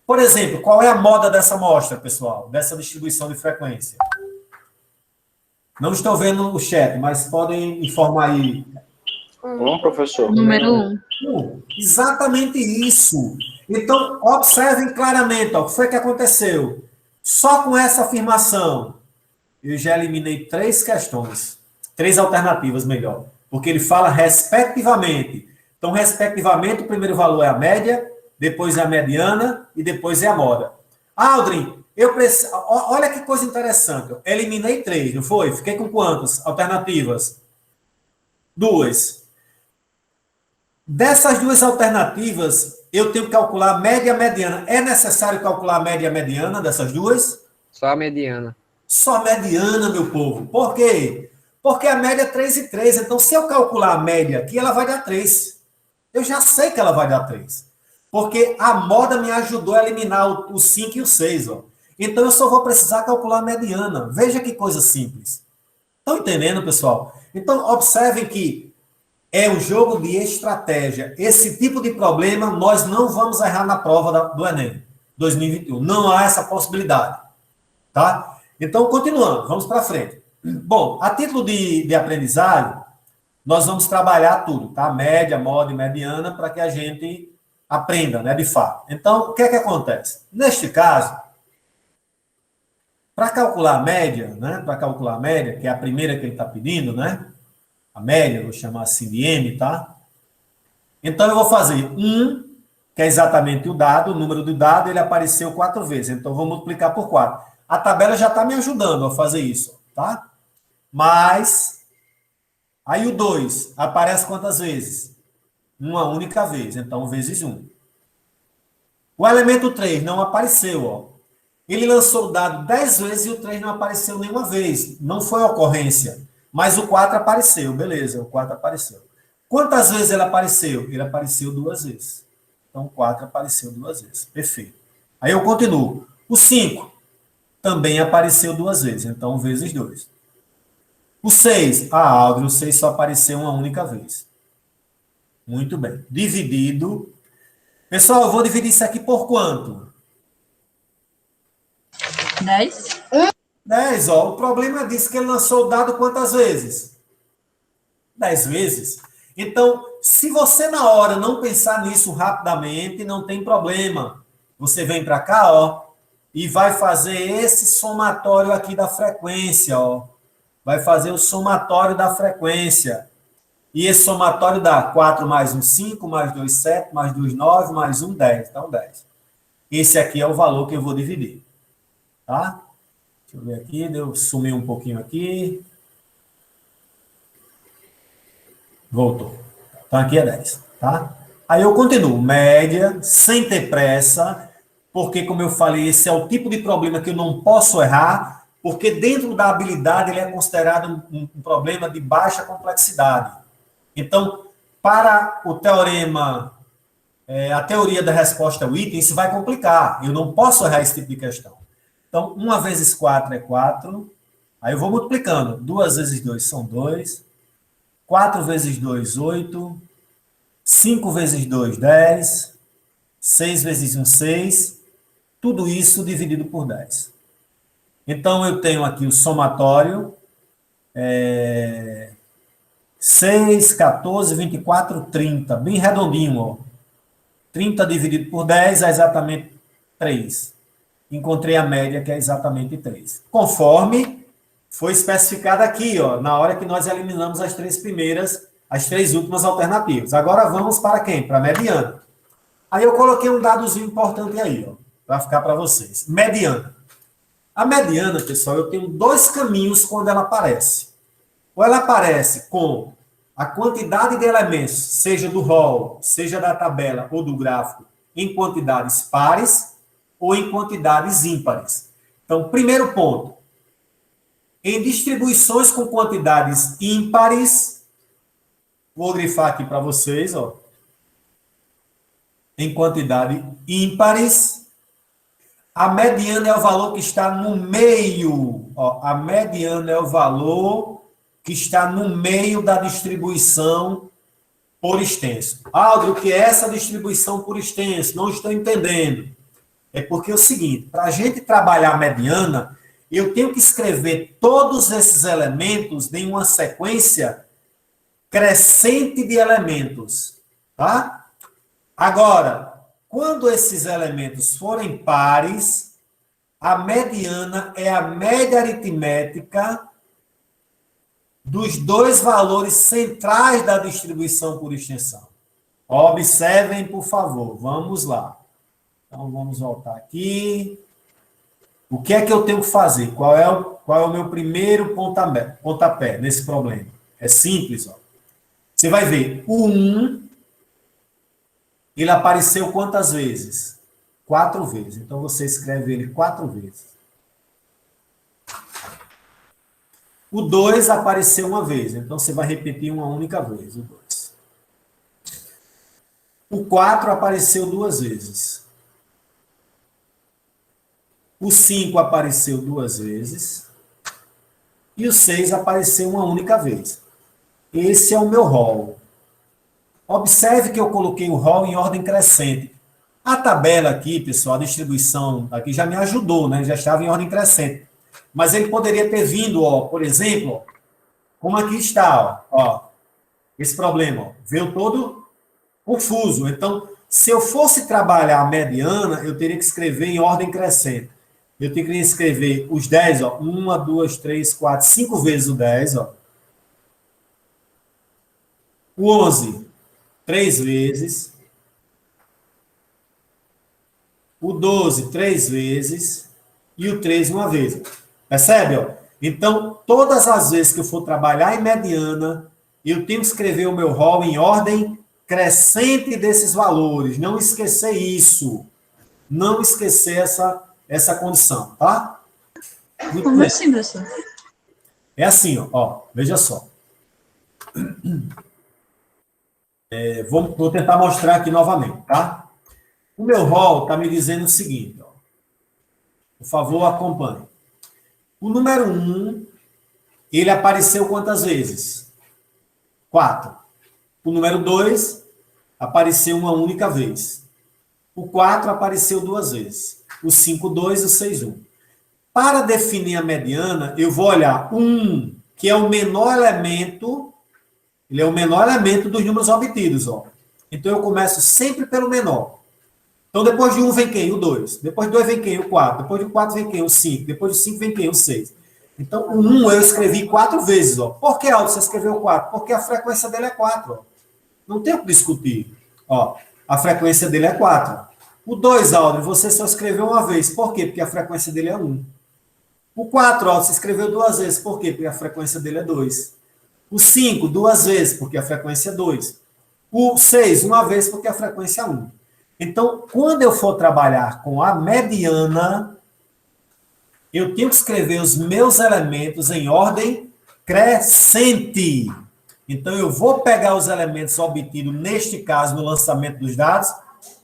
Por exemplo, qual é a moda dessa amostra, pessoal? Dessa distribuição de frequência? Não estou vendo o chat, mas podem informar aí. Professor. Número 1. Exatamente isso. Então, observem claramente, ó, o que foi que aconteceu. Só com essa afirmação, eu já eliminei 3 questões. 3 alternativas, melhor. Porque ele fala respectivamente. Então, respectivamente, o primeiro valor é a média, depois é a mediana e depois é a moda. Aldrin, olha que coisa interessante. Eu eliminei 3, não foi? Fiquei com quantas alternativas? 2. Dessas 2 alternativas, eu tenho que calcular a média e a mediana. É necessário calcular a média e a mediana dessas 2? Só a mediana. Só a mediana, meu povo. Por quê? Porque a média é 3 e 3. Então, se eu calcular a média aqui, ela vai dar 3. Eu já sei que ela vai dar 3. Porque a moda me ajudou a eliminar o 5 e o 6. Ó. Então, eu só vou precisar calcular a mediana. Veja que coisa simples. Estão entendendo, pessoal? Então, observem que é um jogo de estratégia. Esse tipo de problema nós não vamos errar na prova do Enem 2021. Não há essa possibilidade. Tá? Então, continuando. Vamos para frente. Bom, a título de aprendizagem, nós vamos trabalhar tudo, tá? Média, moda e mediana, para que a gente aprenda, né, de fato. Então, o que é que acontece? Neste caso, para calcular a média, né, para calcular a média, que é a primeira que ele está pedindo, né, a média, vou chamar assim de M, tá? Então, eu vou fazer 1, que é exatamente o dado, o número do dado, ele apareceu 4 vezes, então, eu vou multiplicar por 4. A tabela já está me ajudando a fazer isso, tá? Mas, aí o 2 aparece quantas vezes? Uma única vez, então vezes 1. O elemento 3 não apareceu, ó. Ele lançou o dado 10 vezes e o 3 não apareceu nenhuma vez. Não foi ocorrência. Mas o 4 apareceu, beleza, o 4 apareceu. Quantas vezes ele apareceu? Ele apareceu 2 vezes. Então, o 4 apareceu 2 vezes. Perfeito. Aí eu continuo. O 5 também apareceu 2 vezes, então vezes 2. O 6, Aldrin, o 6 só apareceu uma única vez. Muito bem. Dividido. Pessoal, eu vou dividir isso aqui por quanto? 10. 10, ó. O problema disso que ele lançou o dado quantas vezes? 10 vezes. Então, se você na hora não pensar nisso rapidamente, não tem problema. Você vem para cá, ó, e vai fazer esse somatório aqui da frequência, ó. Vai fazer o somatório da frequência. E esse somatório dá 4 mais 1, 5, mais 2, 7, mais 2, 9, mais 1, 10. Então, 10. Esse aqui é o valor que eu vou dividir. Tá? Deixa eu ver aqui, eu sumi um pouquinho aqui. Voltou. Então, aqui é 10. Tá? Aí eu continuo. Média, sem ter pressa. porque, como eu falei, esse é o tipo de problema que eu não posso errar, porque dentro da habilidade ele é considerado um problema de baixa complexidade. Então, para o teorema, a teoria da resposta ao item, isso vai complicar. Eu não posso errar esse tipo de questão. Então, 1 vezes 4 é 4. Aí eu vou multiplicando. 2 vezes 2 são 2. 4 vezes 2, 8. 5 vezes 2, 10. 6 vezes 1, 6. Tudo isso dividido por 10. Então, eu tenho aqui o somatório. 6, 14, 24, 30. Bem redondinho, ó. 30 dividido por 10 é exatamente 3. Encontrei a média, que é exatamente 3. Conforme foi especificado aqui, ó, na hora que nós eliminamos as três últimas alternativas. Agora vamos para quem? Para a mediana. Aí eu coloquei um dadozinho importante aí, ó, para ficar para vocês. Mediana. A mediana, pessoal, eu tenho dois caminhos quando ela aparece. Ou ela aparece com a quantidade de elementos, seja do rol, seja da tabela ou do gráfico, em quantidades pares ou em quantidades ímpares. Então, primeiro ponto. Em distribuições com quantidades ímpares, vou grifar aqui para vocês, ó. Em quantidade ímpares, a mediana é o valor que está no meio. Ó, a mediana é o valor que está no meio da distribuição por extenso. Aldo, o que é essa distribuição por extenso? Não estou entendendo. É porque é o seguinte, para a gente trabalhar a mediana, eu tenho que escrever todos esses elementos em uma sequência crescente de elementos. Tá? Agora, quando esses elementos forem pares, a mediana é a média aritmética dos dois valores centrais da distribuição por extensão. Observem, por favor. Vamos lá. Então, vamos voltar aqui. O que é que eu tenho que fazer? Qual é o meu primeiro pontapé nesse problema? É simples, ó. Você vai ver, o 1, ele apareceu quantas vezes? 4 vezes. Então, você escreve ele 4 vezes. O 2 apareceu uma vez. Então, você vai repetir uma única vez, o 2. O 4 apareceu 2 vezes. O 5 apareceu 2 vezes. E o 6 apareceu uma única vez. Esse é o meu rol. Observe que eu coloquei o rol em ordem crescente. A tabela aqui, pessoal, a distribuição aqui já me ajudou, né? Já estava em ordem crescente. Mas ele poderia ter vindo, ó, por exemplo, ó, como aqui está, ó, esse problema, ó, veio todo confuso. Então, se eu fosse trabalhar a mediana, eu teria que escrever em ordem crescente. Eu teria que escrever os 10, ó, 1, 2, 3, 4, 5 vezes o 10, ó. O 11, 3 vezes. O 12, 3 vezes. E o 13, uma vez. Percebe? Ó? Então, todas as vezes que eu for trabalhar em mediana, eu tenho que escrever o meu rol em ordem crescente desses valores. Não esquecer isso. Não esquecer essa condição, tá? Muito Como bem. assim, professor? É assim, ó, veja só. Vou tentar mostrar aqui novamente, tá? O meu rol está me dizendo o seguinte, ó. Por favor, acompanhe. O número 1, ele apareceu quantas vezes? 4. O número 2 apareceu uma única vez. O 4 apareceu 2 vezes. O 5, 2 e o 6, 1. Para definir a mediana, eu vou olhar 1, que é o menor elemento, ele é o menor elemento dos números obtidos, ó. Então, eu começo sempre pelo menor. Então, depois de 1 vem quem? O 2. Depois de 2 vem quem? O 4. Depois de 4 vem quem? O 5. Depois de 5 vem quem? O 6. Então, o 1 eu escrevi 4 vezes. Ó. Por que, Aldo, você escreveu 4? Porque a frequência dele é 4. Ó. Não tem o que discutir. Ó, a frequência dele é 4. O 2, Aldo, você só escreveu uma vez. Por quê? Porque a frequência dele é 1. O 4, Aldo, você escreveu 2 vezes. Por quê? Porque a frequência dele é 2. O 5, 2 vezes, porque a frequência é 2. O 6, uma vez, porque a frequência é 1. Então, quando eu for trabalhar com a mediana, eu tenho que escrever os meus elementos em ordem crescente. Então, eu vou pegar os elementos obtidos, neste caso, no lançamento dos dados,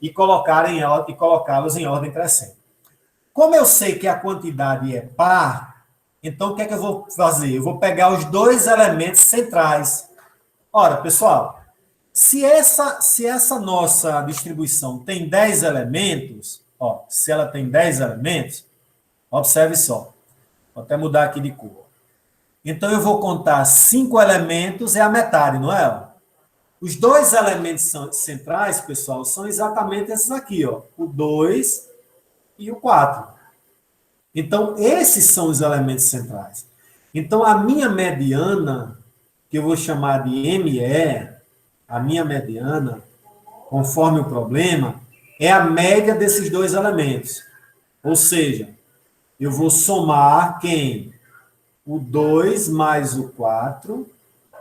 e colocá-los em ordem crescente. Como eu sei que a quantidade é par, então o que é que eu vou fazer? Eu vou pegar os dois elementos centrais. Ora, pessoal, se essa nossa distribuição tem 10 elementos, ó, se ela tem 10 elementos, observe só. Vou até mudar aqui de cor. Então, eu vou contar 5 elementos, é a metade, não é? Os dois elementos centrais, pessoal, são exatamente esses aqui, ó, o 2 e o 4. Então, esses são os elementos centrais. Então, a minha mediana, que eu vou chamar de ME, a minha mediana, conforme o problema, é a média desses dois elementos. Ou seja, eu vou somar quem? O 2 mais o 4.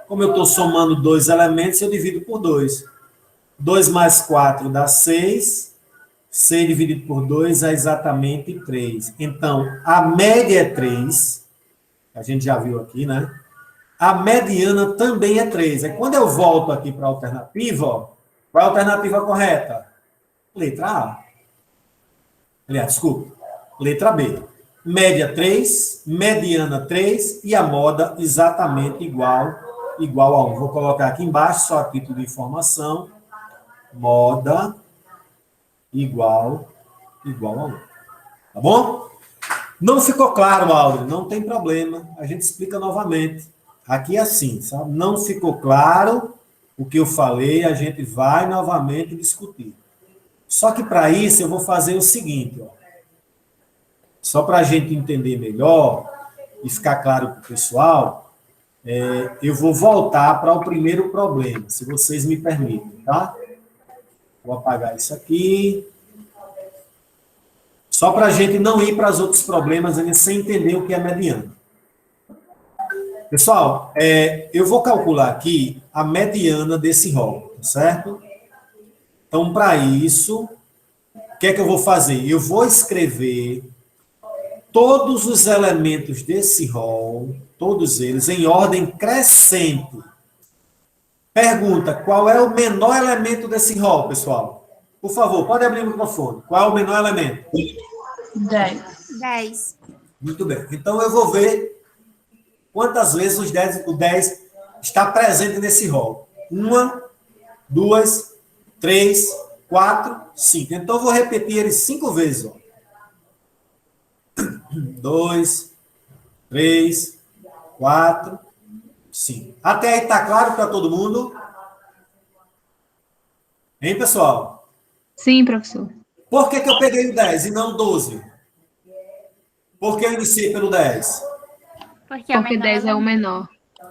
Como eu estou somando dois elementos, eu divido por 2. 2 mais 4 dá 6. 6 dividido por 2 é exatamente 3. Então, a média é 3. A gente já viu aqui, né? A mediana também é 3. Aí, quando eu volto aqui para a alternativa, ó, qual é a alternativa correta? Letra A. Aliás, desculpa. Letra B. Média 3, mediana 3 e a moda exatamente igual a 1. Vou colocar aqui embaixo, só a título de informação. Moda igual a 1. Tá bom? Não ficou claro, Aldo? Não tem problema. A gente explica novamente. Aqui é assim, sabe? Não ficou claro o que eu falei, a gente vai novamente discutir. Só que para isso eu vou fazer o seguinte, ó. Só para a gente entender melhor e ficar claro para o pessoal, eu vou voltar para o primeiro problema, se vocês me permitem, tá? Vou apagar isso aqui. Só para a gente não ir para os outros problemas ainda sem entender o que é mediana. Pessoal, eu vou calcular aqui a mediana desse rol, certo? Então, para isso, o que é que eu vou fazer? Eu vou escrever todos os elementos desse rol, todos eles, em ordem crescente. Pergunta, qual é o menor elemento desse rol, pessoal? Por favor, pode abrir o microfone. Qual é o menor elemento? 10. Muito bem. Então, eu vou ver quantas vezes o 10 está presente nesse rol. 1, 2, 3, 4, 5. Então, eu vou repetir ele 5 vezes, ó. 2, 3, 4, 5. Até aí está claro para todo mundo? Hein, pessoal? Sim, professor. Por que eu peguei o 10 e não o 12? Por que eu iniciei pelo 10? Porque 10 é o menor.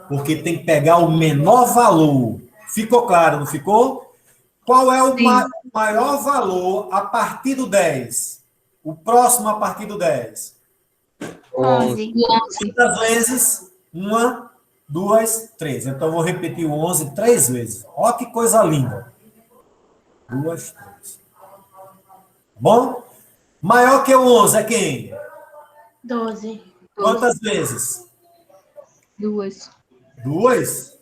Porque tem que pegar o menor valor. Ficou claro, não ficou? Qual é o maior valor a partir do 10? O próximo a partir do 10? 11. Quantas vezes? 1, 2, 3. Então, eu vou repetir o 11 3 vezes. Olha que coisa linda. 2, 3. Bom? Maior que o 11 é quem? 12. Quantas vezes? 2. 2?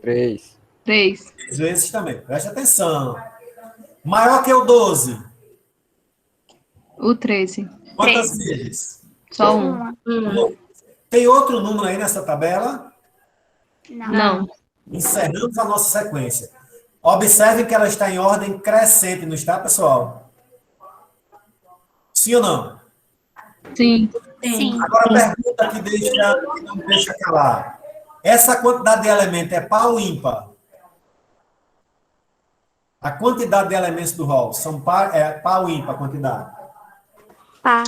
3. 3. 3 vezes também. Preste atenção. Maior que o 12? O 13. Quantas vezes? Só um. Tem outro número aí nessa tabela? Não. Encerramos a nossa sequência. Observem que ela está em ordem crescente, não está, pessoal? Sim ou não? Sim. Agora a pergunta que não deixa calar. Essa quantidade de elementos é par ou ímpar? A quantidade de elementos do rol é par ou ímpar a quantidade? Par.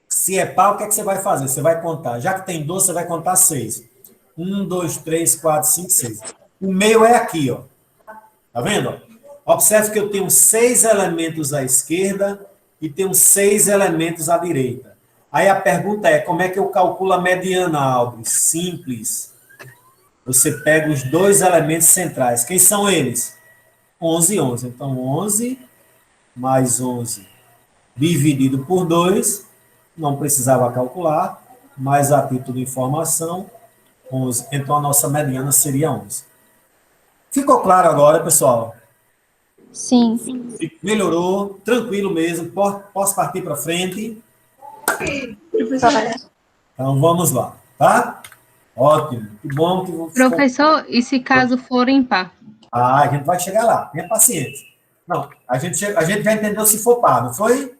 Se é par, o que é que você vai fazer? Você vai contar. Já que tem 12, você vai contar 6. 1, 2, 3, 4, 5, 6. O meio é aqui, ó. Tá vendo? Observe que eu tenho 6 elementos à esquerda e tenho 6 elementos à direita. Aí a pergunta é, como é que eu calculo a mediana, Alves? Simples. Você pega os dois elementos centrais. Quem são eles? 11 e 11. Então, 11 mais 11 dividido por 2, não precisava calcular, mas a título de informação, 11. Então, a nossa mediana seria 11. Ficou claro agora, pessoal? Sim. Melhorou, tranquilo mesmo, posso partir para frente? Então, vamos lá, tá? Ótimo, que bom que você... Professor, e se caso for ímpar? Ah, a gente vai chegar lá, tenha paciência. Não, a gente já entendeu se for par, não foi?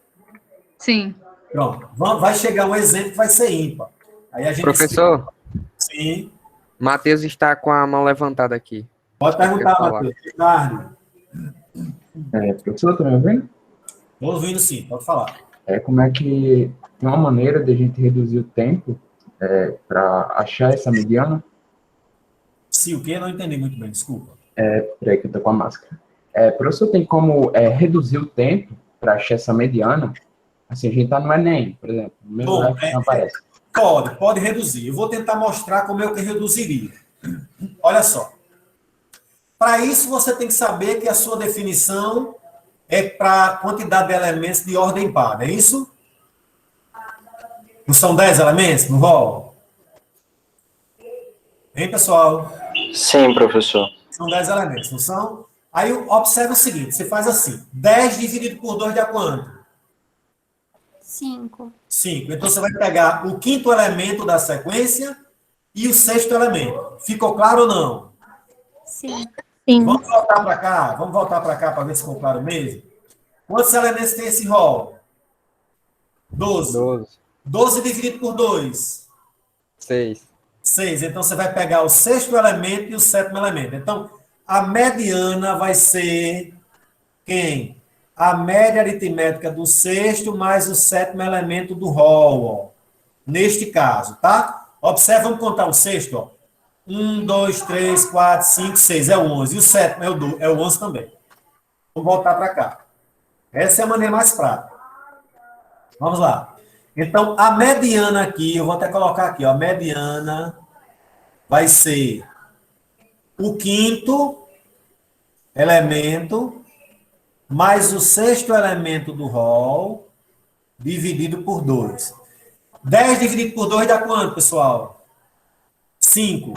Sim. Pronto, vai chegar um exemplo que vai ser ímpar. Aí a gente... Professor, Sim. Matheus está com a mão levantada aqui. Pode perguntar, Matheus. Ricardo. Professor, tá me ouvindo? Estou ouvindo sim, pode falar. Como é que tem uma maneira de a gente reduzir o tempo para achar essa mediana? Se o quê? Não entendi muito bem, desculpa. Peraí que eu tô com a máscara. Professor, tem como reduzir o tempo para achar essa mediana? Assim, a gente tá no Enem, por exemplo. No meu lugar que não aparece. Pode reduzir. Eu vou tentar mostrar como eu que reduziria. Olha só. Para isso, você tem que saber que a sua definição é para quantidade de elementos de ordem par, não é isso? Não são 10 elementos no rol? Hein, pessoal? Sim, professor. São 10 elementos, não são? Aí, observe o seguinte, você faz assim, 10 dividido por 2 dá quanto? 5. 5. Então, você vai pegar o quinto elemento da sequência e o sexto elemento. Ficou claro ou não? Sim. Vamos voltar para cá? Vamos voltar para cá para ver se ficou claro mesmo? Quantos elementos tem esse rol? 12. 12 dividido por 2? 6. 6. Então, você vai pegar o sexto elemento e o sétimo elemento. Então, a mediana vai ser quem? A média aritmética do sexto mais o sétimo elemento do rol, ó. Neste caso, tá? Observe, vamos contar o sexto, ó. 1, 2, 3, 4, 5, 6, é o 11. E o sétimo é o 11 também. Vamos voltar para cá. Essa é a maneira mais prática. Vamos lá. Então, a mediana aqui, eu vou até colocar aqui, ó. A mediana vai ser o quinto elemento mais o sexto elemento do rol dividido por 2. 10 dividido por 2 dá quanto, pessoal? 5.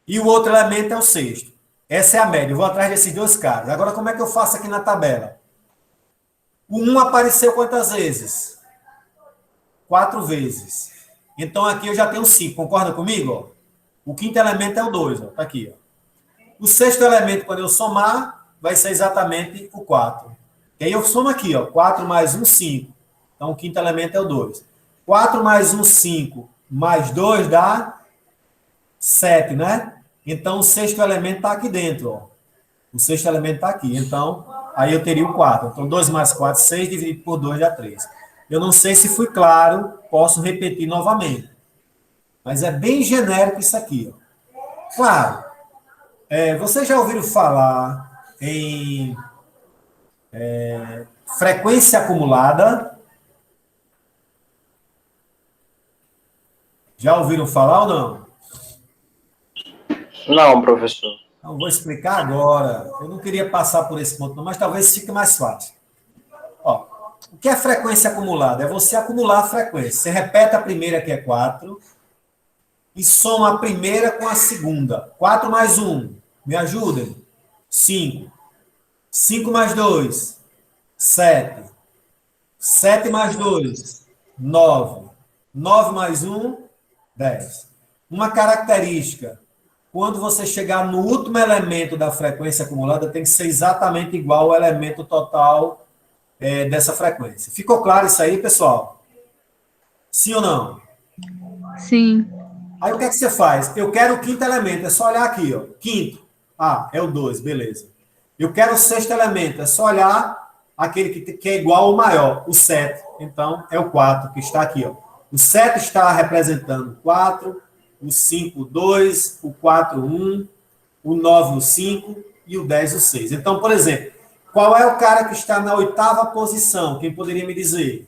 E o outro elemento é o sexto. Essa é a média. Eu vou atrás desses dois caras. Agora, como é que eu faço aqui na tabela? O 1 apareceu quantas vezes? 4 vezes. Então, aqui eu já tenho 5. Concorda comigo? Ó? O quinto elemento é o 2. Está aqui. Ó. O sexto elemento, quando eu somar, vai ser exatamente o 4. E aí eu somo aqui. Ó, 4 mais 1, 5. Então, o quinto elemento é o 2. 4 mais 1, 5. Mais 2 dá 7, né? Então, o sexto elemento está aqui dentro. Ó. O sexto elemento está aqui. Então, aí eu teria o 4. Então, 2 mais 4, 6, dividido por 2 dá 3. Eu não sei se fui claro, posso repetir novamente. Mas é bem genérico isso aqui. Ó. Claro, vocês já ouviram falar em frequência acumulada? Já ouviram falar ou não? Não, professor. Então, vou explicar agora. Eu não queria passar por esse ponto, não, mas talvez fique mais fácil. Ó, o que é frequência acumulada? É você acumular a frequência. Você repete a primeira, que é 4, e soma a primeira com a segunda. 4 mais 1. Me ajudem. 5. 5 mais 2. 7. 7 mais 2. 9. 9 mais 1. 10. Uma característica. Quando você chegar no último elemento da frequência acumulada, tem que ser exatamente igual ao elemento total dessa frequência. Ficou claro isso aí, pessoal? Sim ou não? Sim. Aí o que é que você faz? Eu quero o quinto elemento, é só olhar aqui, ó. Quinto. Ah, é o 2, beleza. Eu quero o sexto elemento, é só olhar aquele que é igual ao maior, o 7. Então, é o 4 que está aqui, ó. O 7 está representando 4, o 5, o 2, o 4, o 1, o 9, o 5 e o 10, o 6. Então, por exemplo, qual é o cara que está na 8ª posição? Quem poderia me dizer?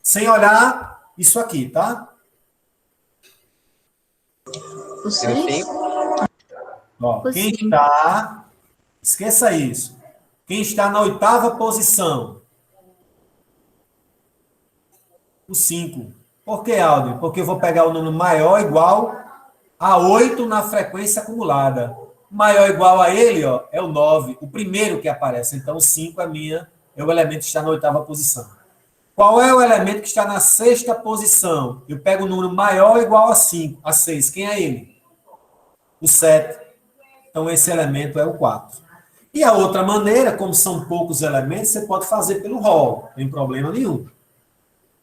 Sem olhar isso aqui, tá? O 6? Ó, quem está Esqueça isso. Quem está na 8ª posição? O 5. Por que, Aldo? Porque eu vou pegar o número maior ou igual a 8 na frequência acumulada. Maior ou igual a ele, ó, é o 9, o primeiro que aparece. Então, o 5 é o elemento que está na 8ª posição. Qual é o elemento que está na 6ª posição? Eu pego o número maior ou igual a 5, a 6. Quem é ele? O 7. Então, esse elemento é o 4. E a outra maneira, como são poucos elementos, você pode fazer pelo rol, não tem problema nenhum.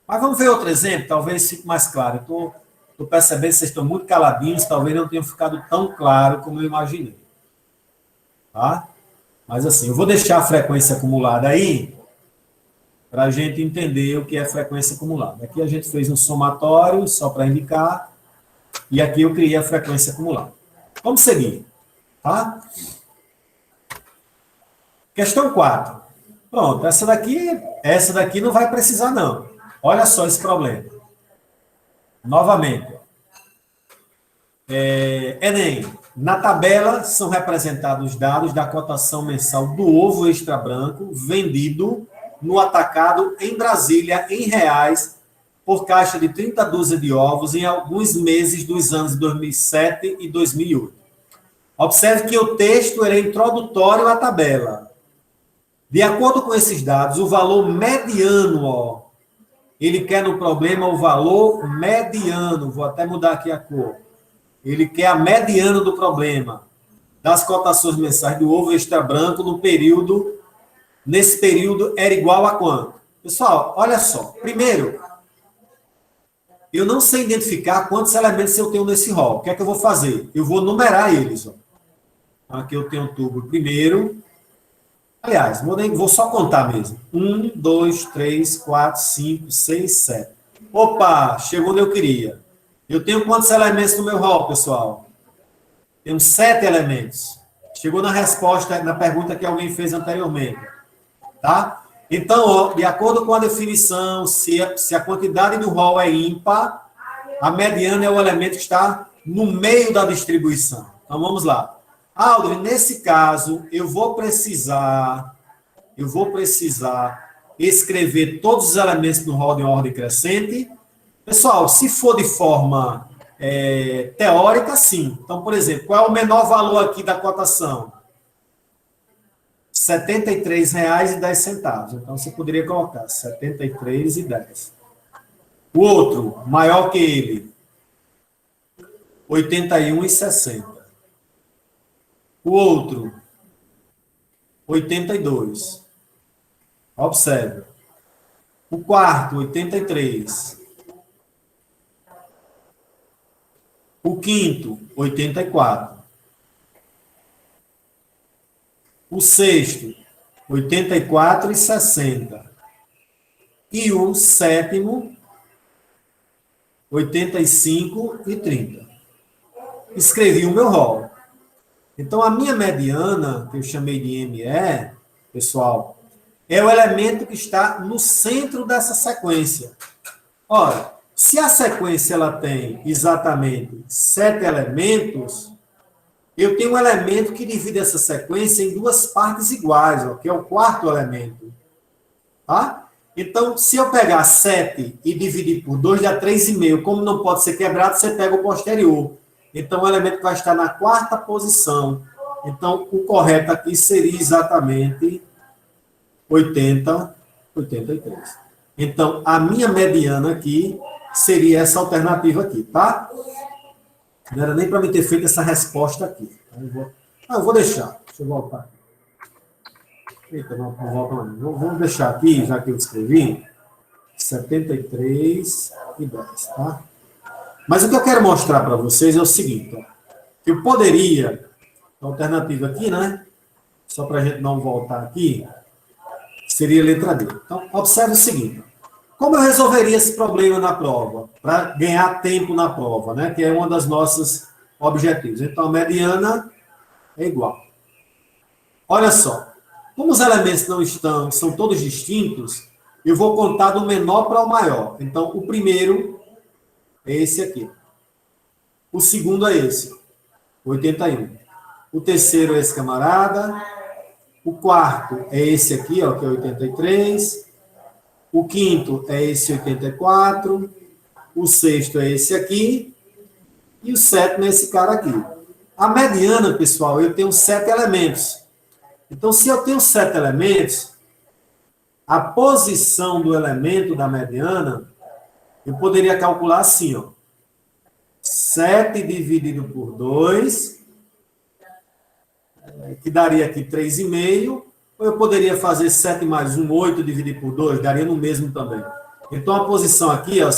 Mas vamos ver outro exemplo, talvez fique mais claro. Estou percebendo que vocês estão muito caladinhos, talvez não tenham ficado tão claro como eu imaginei. Tá? Mas assim, eu vou deixar a frequência acumulada aí, para a gente entender o que é frequência acumulada. Aqui a gente fez um somatório, só para indicar, e aqui eu criei a frequência acumulada. Vamos seguir. Tá? Questão 4. Pronto, essa daqui não vai precisar, não. Olha só esse problema. Novamente. Enem, na tabela são representados os dados da cotação mensal do ovo extra branco vendido no atacado em Brasília em reais por caixa de 30 dúzias de ovos em alguns meses dos anos de 2007 e 2008. Observe que o texto é introdutório à tabela. De acordo com esses dados, o valor mediano, ó, ele quer no problema o valor mediano. Vou até mudar aqui a cor. Ele quer a mediana do problema das cotações mensais do ovo extra branco nesse período era igual a quanto? Pessoal, olha só. Primeiro, eu não sei identificar quantos elementos eu tenho nesse rol. O que é que eu vou fazer? Eu vou numerar eles. Ó. Aqui eu tenho o tubo primeiro. Aliás, vou só contar mesmo. 1, 2, 3, 4, 5, 6, 7. Opa, chegou onde eu queria. Eu tenho quantos elementos no meu rol, pessoal? Tenho 7 elementos. Chegou na resposta, na pergunta que alguém fez anteriormente. Tá? Então, ó, de acordo com a definição, se a quantidade do rol é ímpar, a mediana é o elemento que está no meio da distribuição. Então, vamos lá. Aldrin, nesse caso, eu vou precisar escrever todos os elementos no rol de ordem crescente. Pessoal, se for de forma teórica, sim. Então, por exemplo, qual é o menor valor aqui da cotação? R$ 73,10. Então, você poderia colocar R$ 73,10. O outro, maior que ele, R$ 81,60. O outro, 82. Observe. O quarto, 83. O quinto, 84. O sexto, 84,60. E o sétimo, 85,30. Escrevi o meu rol. Então, a minha mediana, que eu chamei de ME, pessoal, é o elemento que está no centro dessa sequência. Ora, se a sequência ela tem exatamente 7 elementos, eu tenho um elemento que divide essa sequência em 2 partes iguais, ó, que é o quarto elemento. Tá? Então, se eu pegar 7 e dividir por 2, dá 3,5. Como não pode ser quebrado, você pega o posterior. Então, o elemento vai estar na 4ª posição. Então, o correto aqui seria exatamente 83. Então, a minha mediana aqui seria essa alternativa aqui, tá? Não era nem para me ter feito essa resposta aqui. Eu vou deixar. Deixa eu voltar. Eita, não volta não. Vamos deixar aqui, já que eu escrevi, 73,10, tá? Mas o que eu quero mostrar para vocês é o seguinte, ó, que eu poderia, a alternativa aqui, né? Só para a gente não voltar aqui, seria a letra D. Então, observe o seguinte, como eu resolveria esse problema na prova? Para ganhar tempo na prova, né? Que é um dos nossos objetivos. Então, a mediana é igual. Olha só, como os elementos são todos distintos, eu vou contar do menor para o maior. Então, o primeiro é esse aqui. O segundo é esse, 81. O terceiro é esse camarada, O quarto é esse aqui, ó, que é 83. O quinto é esse 84. O sexto é esse aqui. E o sétimo é esse cara aqui. A mediana, pessoal, eu tenho 7 elementos. Então, se eu tenho 7 elementos, a posição do elemento da mediana, eu poderia calcular assim, ó. 7 dividido por 2, que daria aqui 3,5, ou eu poderia fazer 7 mais 1, 8 dividido por 2, daria no mesmo também. Então, a posição aqui, ó,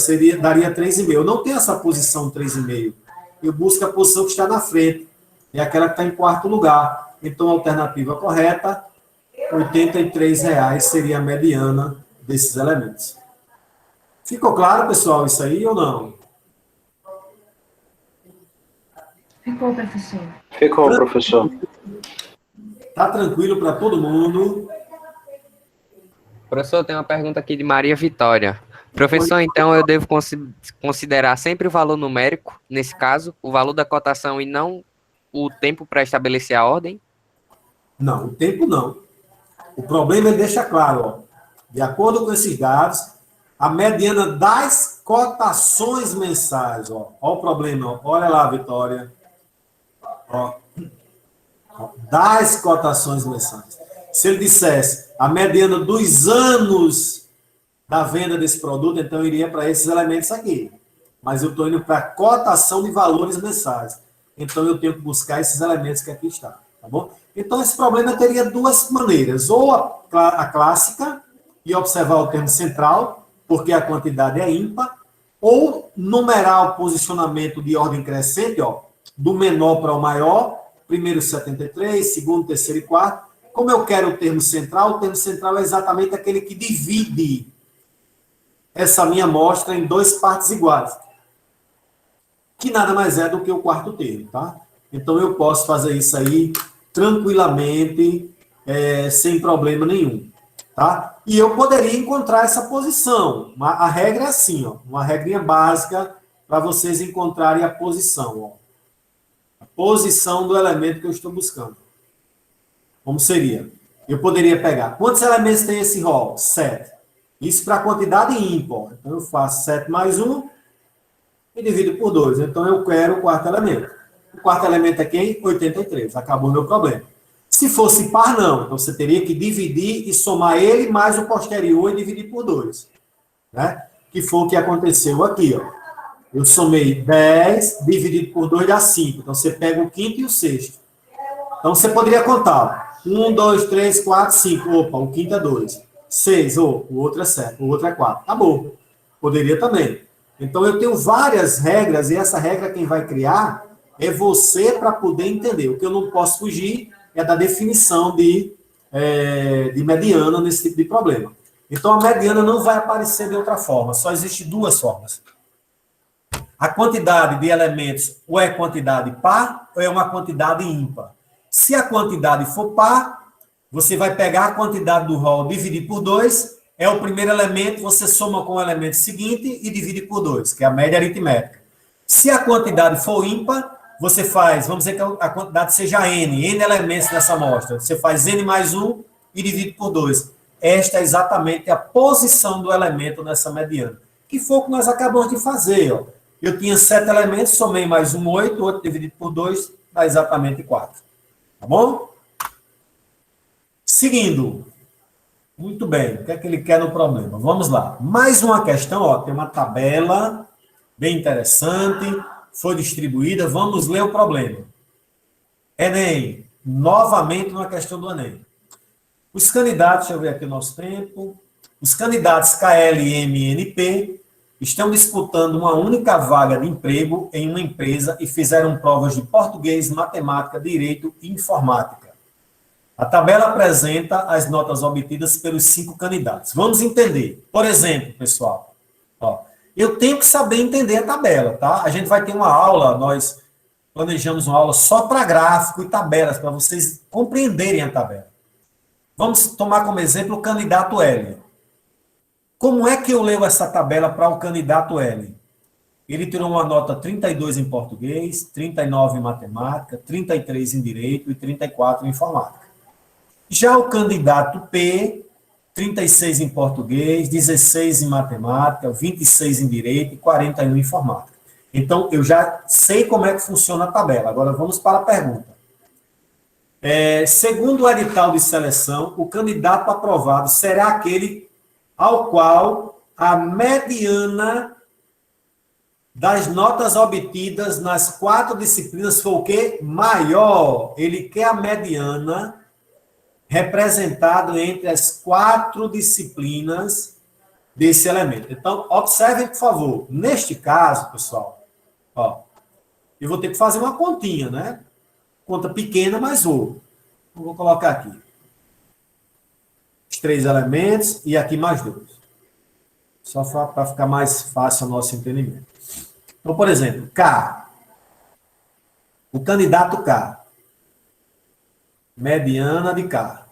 daria 3,5. Eu não tenho essa posição 3,5. Eu busco a posição que está na frente. É aquela que está em quarto lugar. Então, a alternativa correta, R$ 83,00 seria a mediana desses elementos. Ficou claro, pessoal, isso aí ou não? Ficou, professor. Ficou, professor. Tá tranquilo para todo mundo? Professor, tem uma pergunta aqui de Maria Vitória. Professor, então eu devo considerar sempre o valor numérico, nesse caso, o valor da cotação e não o tempo para estabelecer a ordem? Não, o tempo não. O problema ele deixa claro, ó. De acordo com esses dados, a mediana das cotações mensais, ó. Olha o problema, ó. Olha lá, Vitória. Ó. Das cotações mensais. Se ele dissesse a mediana dos anos da venda desse produto, então eu iria para esses elementos aqui. Mas eu estou indo para a cotação de valores mensais. Então eu tenho que buscar esses elementos que aqui estão, tá bom? Então esse problema teria duas maneiras. Ou a clássica, e observar o termo central, porque a quantidade é ímpar, ou numerar o posicionamento de ordem crescente, ó, do menor para o maior, primeiro 73, segundo, terceiro e quarto. Como eu quero o termo central é exatamente aquele que divide essa minha amostra em 2 partes iguais, que nada mais é do que o quarto termo, tá? Então, eu posso fazer isso aí tranquilamente, sem problema nenhum, tá? E eu poderia encontrar essa posição. A regra é assim, ó, uma regrinha básica para vocês encontrarem a posição, ó. A posição do elemento que eu estou buscando. Como seria? Eu poderia pegar. Quantos elementos tem esse rol? 7. Isso para a quantidade ímpar. Então, eu faço 7 mais 1 e divido por 2. Então, eu quero o quarto elemento. O quarto elemento é quem? 83. Acabou o meu problema. Se fosse par, não. Então, você teria que dividir e somar ele mais o posterior e dividir por 2. Né? Que foi o que aconteceu aqui. Ó. Eu somei 10, dividido por 2 dá 5. Então, você pega o quinto e o sexto. Então, você poderia contar. 1, 2, 3, 4, 5. Opa, o quinto é 2. 6, o outro é 7, o outro é 4. Acabou. Poderia também. Então, eu tenho várias regras, e essa regra quem vai criar é você para poder entender. O que eu não posso fugir é da definição de mediana nesse tipo de problema. Então, a mediana não vai aparecer de outra forma. Só existe 2 formas. A quantidade de elementos ou é quantidade par ou é uma quantidade ímpar. Se a quantidade for par, você vai pegar a quantidade do rol, dividir por 2, é o primeiro elemento, você soma com o elemento seguinte e divide por 2, que é a média aritmética. Se a quantidade for ímpar, você faz, vamos dizer que a quantidade seja n elementos nessa amostra. Você faz n mais 1 e divide por 2. Esta é exatamente a posição do elemento nessa mediana. Que foi o que nós acabamos de fazer. Ó. Eu tinha 7 elementos, somei mais 1, 8, 8 dividido por 2, dá exatamente 4. Tá bom? Seguindo. Muito bem. O que é que ele quer no problema? Vamos lá. Mais uma questão. Ó, tem uma tabela bem interessante. Foi distribuída. Vamos ler o problema. Enem. Novamente uma questão do Enem. Os candidatos, deixa eu ver aqui o nosso tempo. Os candidatos KL, M e NP estão disputando uma única vaga de emprego em uma empresa e fizeram provas de português, matemática, direito e informática. A tabela apresenta as notas obtidas pelos 5 candidatos. Vamos entender. Por exemplo, pessoal, ó, eu tenho que saber entender a tabela, tá? A gente vai ter uma aula, nós planejamos uma aula só para gráfico e tabelas, para vocês compreenderem a tabela. Vamos tomar como exemplo o candidato L. Como é que eu leio essa tabela para o candidato L? Ele tirou uma nota 32 em português, 39 em matemática, 33 em direito e 34 em informática. Já o candidato P, 36 em português, 16 em matemática, 26 em direito e 41 em informática. Então, eu já sei como é que funciona a tabela. Agora, vamos para a pergunta. Segundo o edital de seleção, o candidato aprovado será aquele ao qual a mediana das notas obtidas nas 4 disciplinas foi o quê? Maior. Ele quer a mediana representado entre as 4 disciplinas desse elemento. Então, observem, por favor. Neste caso, pessoal, ó, eu vou ter que fazer uma continha, né? Conta pequena, mas vou colocar aqui. Os 3 elementos e aqui mais 2. Só para ficar mais fácil o nosso entendimento. Então, por exemplo, K. O candidato K. Mediana de K.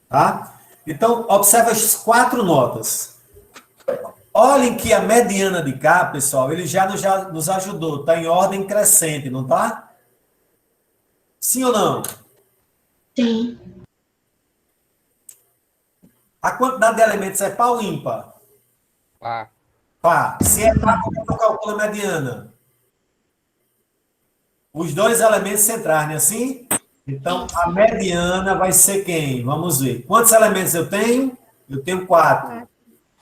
Tá? Então, observe as 4 notas. Olhem que a mediana de K, pessoal, ele já nos ajudou. Está em ordem crescente, não está? Sim ou não? Sim. A quantidade de elementos é par ou ímpar? Par. Par. Se é par, como é que eu calculo a mediana? Os 2 elementos centrais, não é assim? Então, a mediana vai ser quem? Vamos ver. Quantos elementos eu tenho? Eu tenho 4.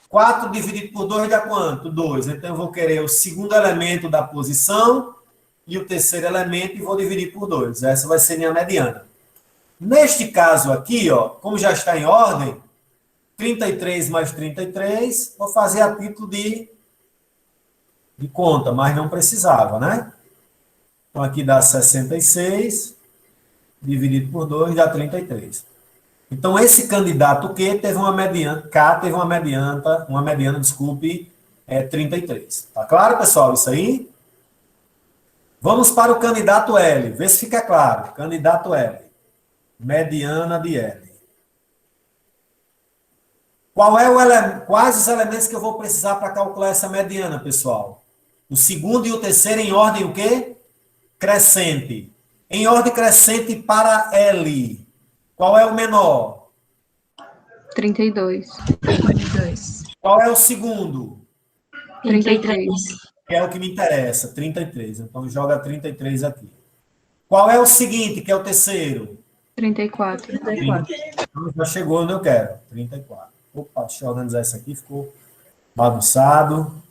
4 dividido por 2 dá quanto? 2. Então, eu vou querer o segundo elemento da posição e o terceiro elemento e vou dividir por 2. Essa vai ser minha mediana. Neste caso aqui, ó, como já está em ordem, 33 mais 33, vou fazer a título de conta, mas não precisava, né? Então, aqui dá 66, dividido por 2, dá 33. Então, esse candidato Q teve uma mediana, K teve uma mediana, desculpe, 33. Tá claro, pessoal, isso aí? Vamos para o candidato L, vê se fica claro. Candidato L, mediana de L. Quais os elementos que eu vou precisar para calcular essa mediana, pessoal? O segundo e o terceiro em ordem o quê? Crescente. Em ordem crescente para L. Qual é o menor? 32. 32. Qual é o segundo? 33. Que é o que me interessa, 33. Então, joga 33 aqui. Qual é o seguinte, que é o terceiro? 34. 34. Então, já chegou onde eu quero, 34. Opa, deixa eu organizar isso aqui, ficou bagunçado.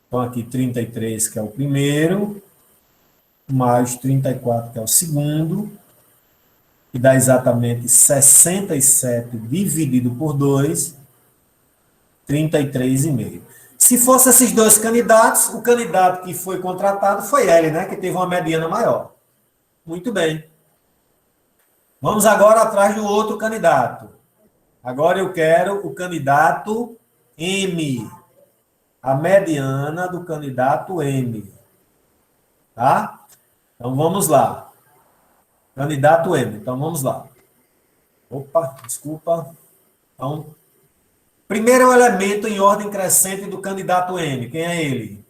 Então, aqui 33, que é o primeiro, mais 34, que é o segundo, que dá exatamente 67 dividido por 2, 33,5. Se fosse esses 2 candidatos, o candidato que foi contratado foi L, né, que teve uma mediana maior. Muito bem. Vamos agora atrás do outro candidato. Agora eu quero o candidato M. A mediana do candidato M. Tá? Então, vamos lá. Candidato M. Então, vamos lá. Opa, desculpa. Então, primeiro elemento em ordem crescente do candidato M. Quem é ele?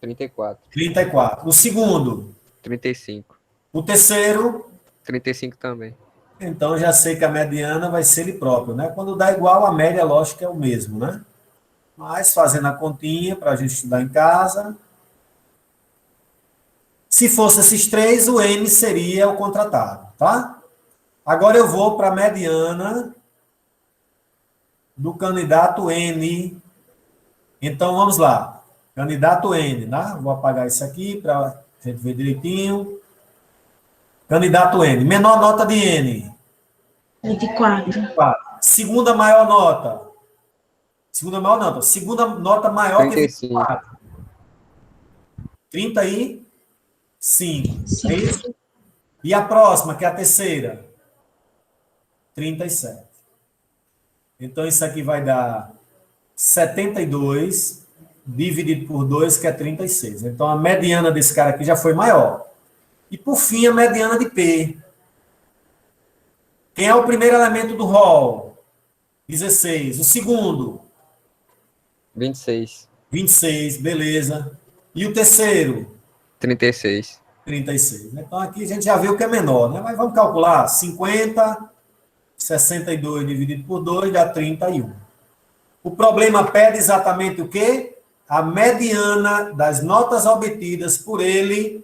34. 34. O segundo? 35. O terceiro? 35 também. Então, já sei que a mediana vai ser ele próprio, né? Quando dá igual, a média, lógico, é o mesmo, né? Mas, fazendo a continha para a gente estudar em casa. Se fosse esses 3, o M seria o contratado, tá? Agora eu vou para a mediana do candidato N. Então, vamos lá. Candidato N, tá? Vou apagar isso aqui para a gente ver direitinho. Candidato N. Menor nota de N. 24. Segunda maior nota. Segunda maior nota. Segunda nota maior 35. que 24. 35. É isso? E a próxima, que é a terceira? 37. Então, isso aqui vai dar 72 dividido por 2, que é 36. Então, a mediana desse cara aqui já foi maior. E, por fim, a mediana de P. Quem é o primeiro elemento do rol? 16. O segundo? 26. 26, beleza. E o terceiro? 36. 36. Então, aqui a gente já viu que é menor, né? Mas vamos calcular 50, 62 dividido por 2 dá 31. O problema pede exatamente o quê? A mediana das notas obtidas por ele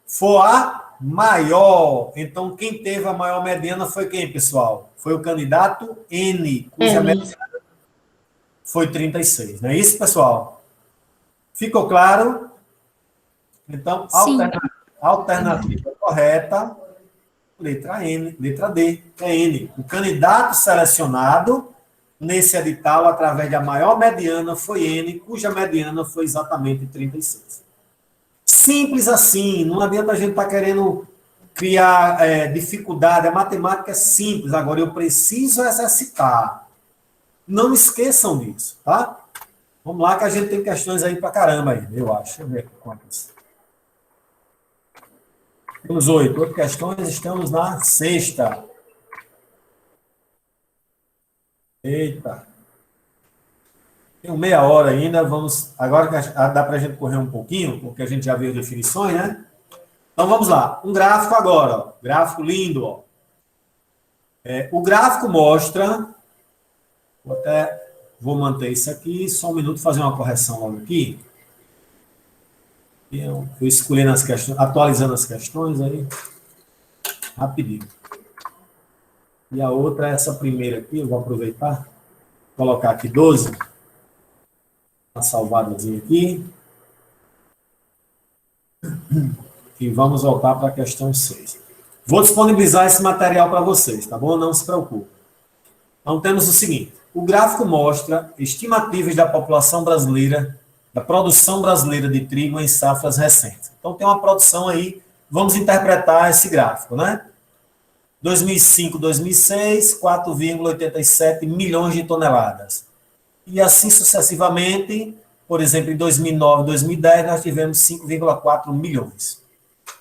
for a maior. Então, quem teve a maior mediana foi quem, pessoal? Foi o candidato N, cuja mediana foi 36. Não é isso, pessoal? Ficou claro? Então, alternativa correta, letra N, letra D, é N. O candidato selecionado nesse edital, através da maior mediana, foi N, cuja mediana foi exatamente 36. Simples assim, não adianta a gente estar querendo criar dificuldade, a matemática é simples, agora eu preciso exercitar. Não esqueçam disso, tá? Vamos lá que a gente tem questões aí pra caramba aí, eu acho. Deixa eu ver quantas. Temos 8 questões, estamos na 6ª. Eita. Tem meia hora ainda, vamos... Agora dá para a gente correr um pouquinho, porque a gente já viu definições, né? Então, vamos lá. Um gráfico agora, ó. Gráfico lindo, ó. O gráfico mostra... Vou manter isso aqui, só um minuto, fazer uma correção logo aqui. Eu escolhendo as questões, atualizando as questões aí. Rapidinho. E a outra é essa primeira aqui, eu vou aproveitar, colocar aqui 12. Uma salvadazinha aqui. E vamos voltar para a questão 6. Vou disponibilizar esse material para vocês, tá bom? Não se preocupe. Então, temos o seguinte. O gráfico mostra estimativas da população brasileira, da produção brasileira de trigo em safras recentes. Então, tem uma produção aí, vamos interpretar esse gráfico, né? 2005, 2006, 4,87 milhões de toneladas. E assim sucessivamente, por exemplo, em 2009, 2010, nós tivemos 5,4 milhões.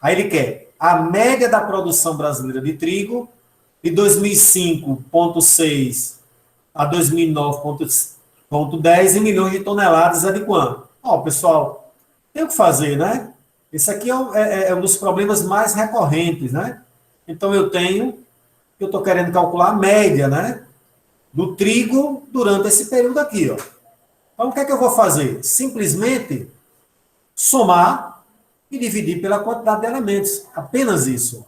Aí ele quer a média da produção brasileira de trigo, de 2005,6 a 2009,10 em milhões de toneladas é de quanto? Ó, pessoal, tem o que fazer, né? Esse aqui é um dos problemas mais recorrentes, né? Então, eu estou querendo calcular a média, né? Do trigo durante esse período aqui, ó. Então, o que é que eu vou fazer? Simplesmente somar e dividir pela quantidade de elementos. Apenas isso.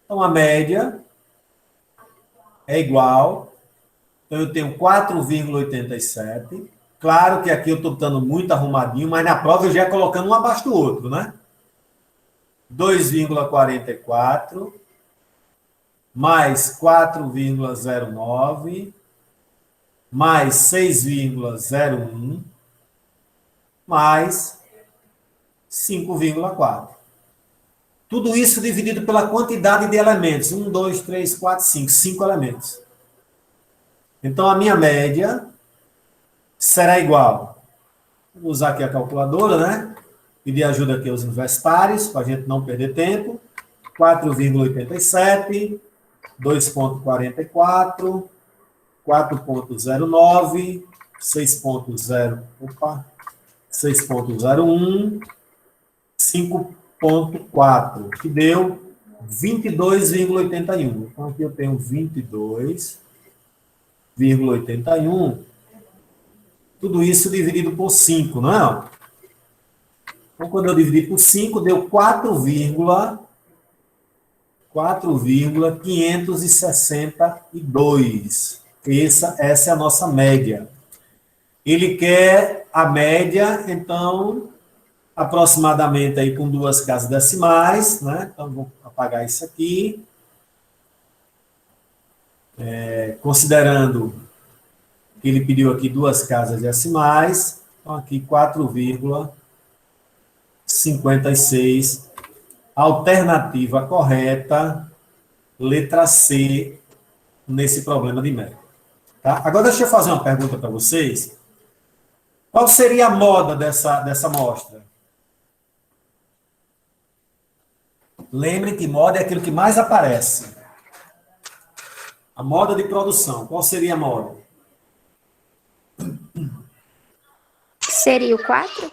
Então, a média é igual. Então, eu tenho 4,87. Claro que aqui eu estou dando muito arrumadinho, mas na prova eu já ia colocando um abaixo do outro, né? 2,44 mais 4,09 mais 6,01 mais 5,4. Tudo isso dividido pela quantidade de elementos. 1, 2, 3, 4, 5. 5 elementos. Então, a minha média será igual. Vou usar aqui a calculadora, né? Pedir ajuda aqui aos universitários, para a gente não perder tempo. 4,87, 2,44, 4,09, 6,01, 5,4, que deu 22,81. Então, aqui eu tenho 22,81. Tudo isso dividido por 5, não é? Então, quando eu dividi por 5, deu 4,562. Essa é a nossa média. Ele quer a média, então, aproximadamente aí com 2 casas decimais, né? Então, vou apagar isso aqui. Considerando que ele pediu aqui 2 casas decimais, então aqui 4,56. Alternativa correta, letra C, nesse problema de média. Tá? Agora, deixa eu fazer uma pergunta para vocês. Qual seria a moda dessa amostra? Lembrem que moda é aquilo que mais aparece. A moda de produção. Qual seria a moda? Seria o 4?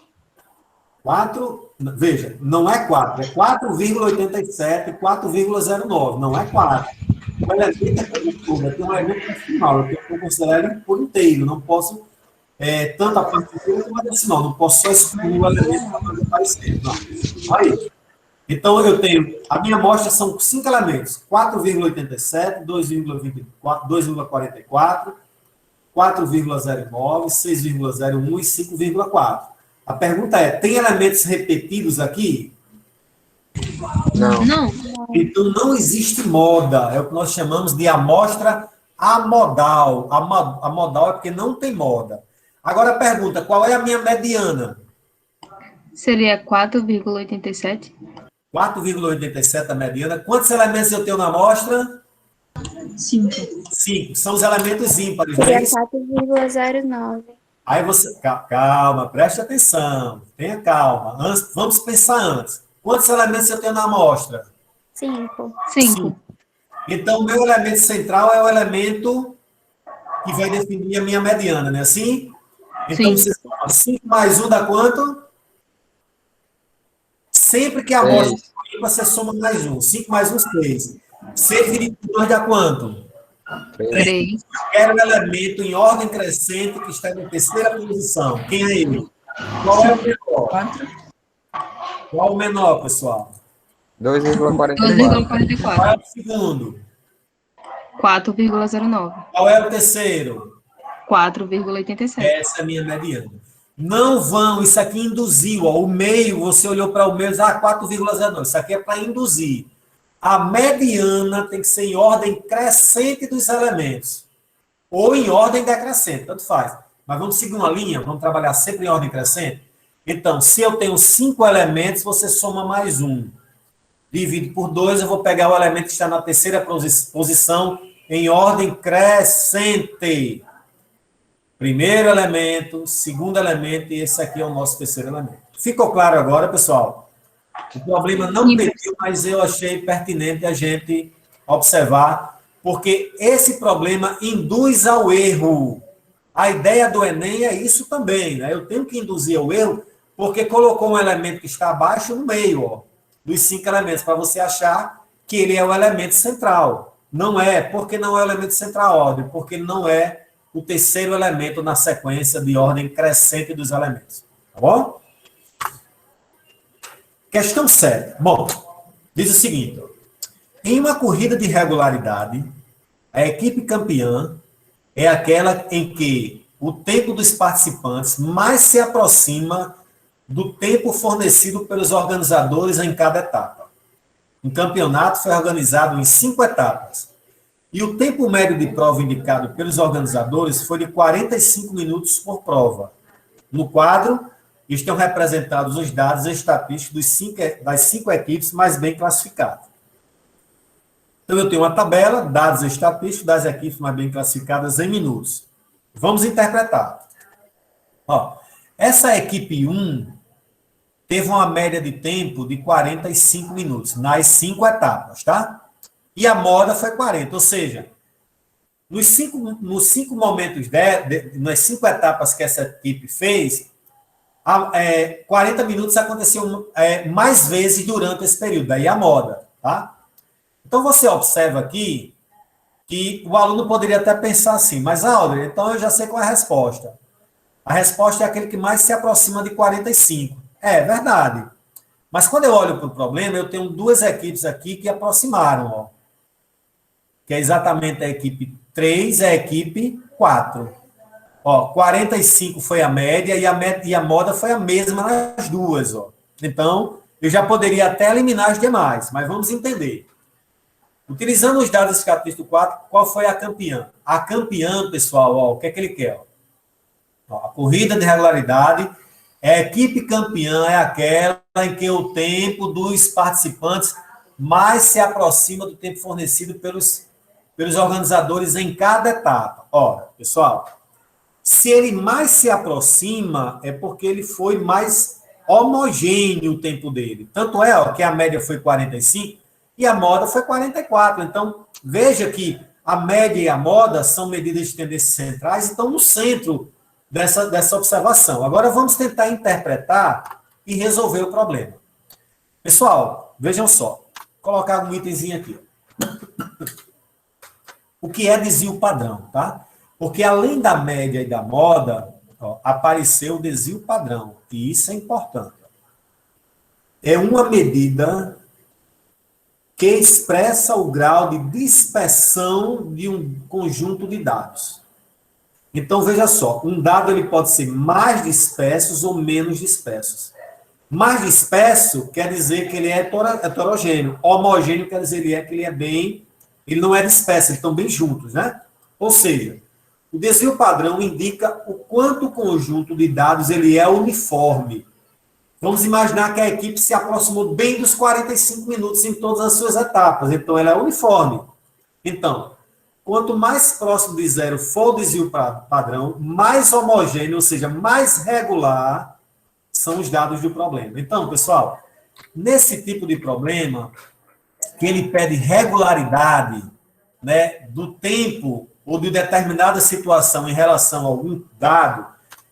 Veja, não é 4, é 4,87, 4,09, não é 4. O elemento é como todo, tem um elemento decimal, eu tenho que considerar ele por inteiro, não posso, tanto a parte inteira como a decimal, não posso só excluir o elemento para fazer parecer, não. Aí, então, eu tenho, a minha amostra são 5 elementos, 4,87, 2,24, 2,44, 4,09, 6,01 e 5,4. A pergunta é, tem elementos repetidos aqui? Não. Não. Então, não existe moda, é o que nós chamamos de amostra amodal. Amodal é porque não tem moda. Agora, a pergunta, qual é a minha mediana? Seria 4,87? 4,87 a mediana. Quantos elementos eu tenho na amostra? 5. 5. São os elementos ímpares, não é Seria isso? 4,09. Aí você... Calma, preste atenção. Tenha calma. Vamos pensar antes. Quantos elementos eu tenho na amostra? 5. 5. Então, o meu elemento central é o elemento que vai definir a minha mediana, não é assim? Então, Sim. você soma 5 mais 1 dá quanto? Sempre que a amostra é ímpar, você soma mais 1. 5 mais 1, 6. 6 dividido por 2 dá quanto? 3. Quero um elemento em ordem crescente que está na terceira posição. Quem é ele? Qual é o menor? 4. Qual o menor, pessoal? 2,44. 2,44. Qual é o segundo? 4,09. Qual é o terceiro? 4,87. Essa é a minha mediana. Não vão, isso aqui induziu, ó, o meio, você olhou para o meio e disse, 4,09. Isso aqui é para induzir. A mediana tem que ser em ordem crescente dos elementos. Ou em ordem decrescente, tanto faz. Mas vamos seguir uma linha, vamos trabalhar sempre em ordem crescente. Então, se eu tenho 5 elementos, você soma mais 1. Divido por 2, eu vou pegar o elemento que está na terceira posição em ordem crescente. Primeiro elemento, segundo elemento, e esse aqui é o nosso terceiro elemento. Ficou claro agora, pessoal? O problema não pediu, mas eu achei pertinente a gente observar, porque esse problema induz ao erro. A ideia do Enem é isso também, né? Eu tenho que induzir ao erro, porque colocou um elemento que está abaixo no meio, ó, dos 5 elementos, para você achar que ele é o elemento central. Não é, porque não é o elemento central ordem, porque ele não é o terceiro elemento na sequência de ordem crescente dos elementos. Tá bom? Questão 7. Bom, diz o seguinte. Em uma corrida de regularidade, a equipe campeã é aquela em que o tempo dos participantes mais se aproxima do tempo fornecido pelos organizadores em cada etapa. O campeonato foi organizado em 5 etapas. E o tempo médio de prova indicado pelos organizadores foi de 45 minutos por prova. No quadro, estão representados os dados estatísticos das 5 equipes mais bem classificadas. Então, eu tenho uma tabela, dados estatísticos das equipes mais bem classificadas em minutos. Vamos interpretar. Ó, essa equipe 1 teve uma média de tempo de 45 minutos nas 5 etapas, tá? E a moda foi 40, ou seja, nos cinco momentos, nas 5 etapas que essa equipe fez, 40 minutos aconteceu mais vezes durante esse período, daí a moda, tá? Então, você observa aqui que o aluno poderia até pensar assim, mas, Aldrin, então eu já sei qual é a resposta. A resposta é aquele que mais se aproxima de 45. É verdade. Mas quando eu olho para o problema, eu tenho 2 equipes aqui que aproximaram, ó. Que é exatamente a equipe 3 e a equipe 4. Ó, 45 foi a média e a moda foi a mesma nas duas, ó. Então, eu já poderia até eliminar as demais, mas vamos entender. Utilizando os dados estatísticos 4, qual foi a campeã? A campeã, pessoal, ó, o que é que ele quer? Ó, a corrida de regularidade, a equipe campeã é aquela em que o tempo dos participantes mais se aproxima do tempo fornecido pelos organizadores em cada etapa. Ora, pessoal, se ele mais se aproxima, é porque ele foi mais homogêneo o tempo dele. Tanto é ó, que a média foi 45 e a moda foi 44. Então, veja que a média e a moda são medidas de tendências centrais e estão no centro dessa observação. Agora, vamos tentar interpretar e resolver o problema. Pessoal, vejam só. Vou colocar um itemzinho aqui. O que é desvio padrão, tá? Porque além da média e da moda, ó, apareceu o desvio padrão. E isso é importante. É uma medida que expressa o grau de dispersão de um conjunto de dados. Então, veja só, um dado ele pode ser mais disperso ou menos disperso. Mais disperso quer dizer que ele é heterogêneo. Homogêneo quer dizer que ele não é disperso, eles estão bem juntos, né? Ou seja, o desvio padrão indica o quanto o conjunto de dados ele é uniforme. Vamos imaginar que a equipe se aproximou bem dos 45 minutos em todas as suas etapas. Então, ela é uniforme. Então, quanto mais próximo de zero for o desvio padrão, mais homogêneo, ou seja, mais regular, são os dados do problema. Então, pessoal, nesse tipo de problema, que ele pede regularidade, né, do tempo ou de determinada situação em relação a algum dado,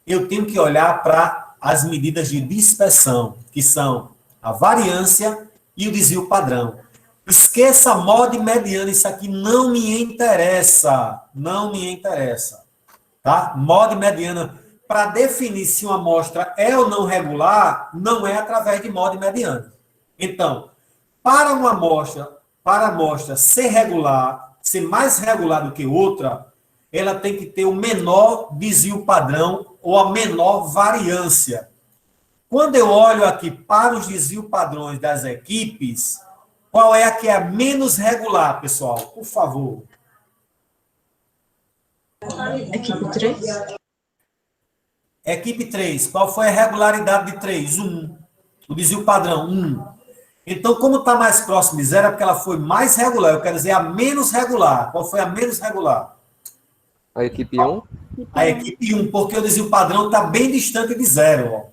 eu tenho que olhar para as medidas de dispersão, que são a variância e o desvio padrão. Esqueça a moda e mediana, isso aqui não me interessa. Não me interessa. Tá? Moda e mediana, para definir se uma amostra é ou não regular, não é através de moda e mediana. Então, para uma amostra, para a amostra ser regular, ser mais regular do que outra, ela tem que ter o menor desvio padrão ou a menor variância. Quando eu olho aqui para os desvios padrões das equipes, qual é a que é menos regular, pessoal? Por favor. Equipe 3. Equipe 3. Qual foi a regularidade de 3? 1. O desvio padrão, 1. Então, como está mais próximo de zero, é porque ela foi mais regular. Eu quero dizer a menos regular. Qual foi a menos regular? A equipe 1? A equipe 1, porque o desvio padrão está bem distante de zero. Ó.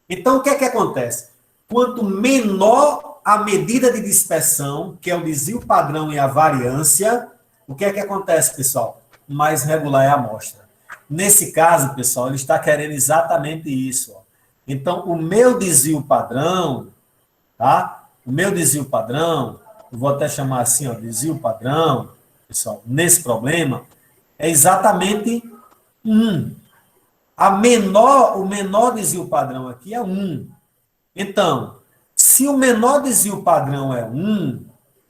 Então, o que é que acontece? Quanto menor a medida de dispersão, que é o desvio padrão e a variância, o que é que acontece, pessoal? Mais regular é a amostra. Nesse caso, pessoal, ele está querendo exatamente isso. Ó. Então, o meu desvio padrão, tá? O meu desvio padrão, eu vou até chamar assim, ó, desvio padrão, pessoal, nesse problema, é exatamente 1. O menor desvio padrão aqui é 1. Então, se o menor desvio padrão é 1,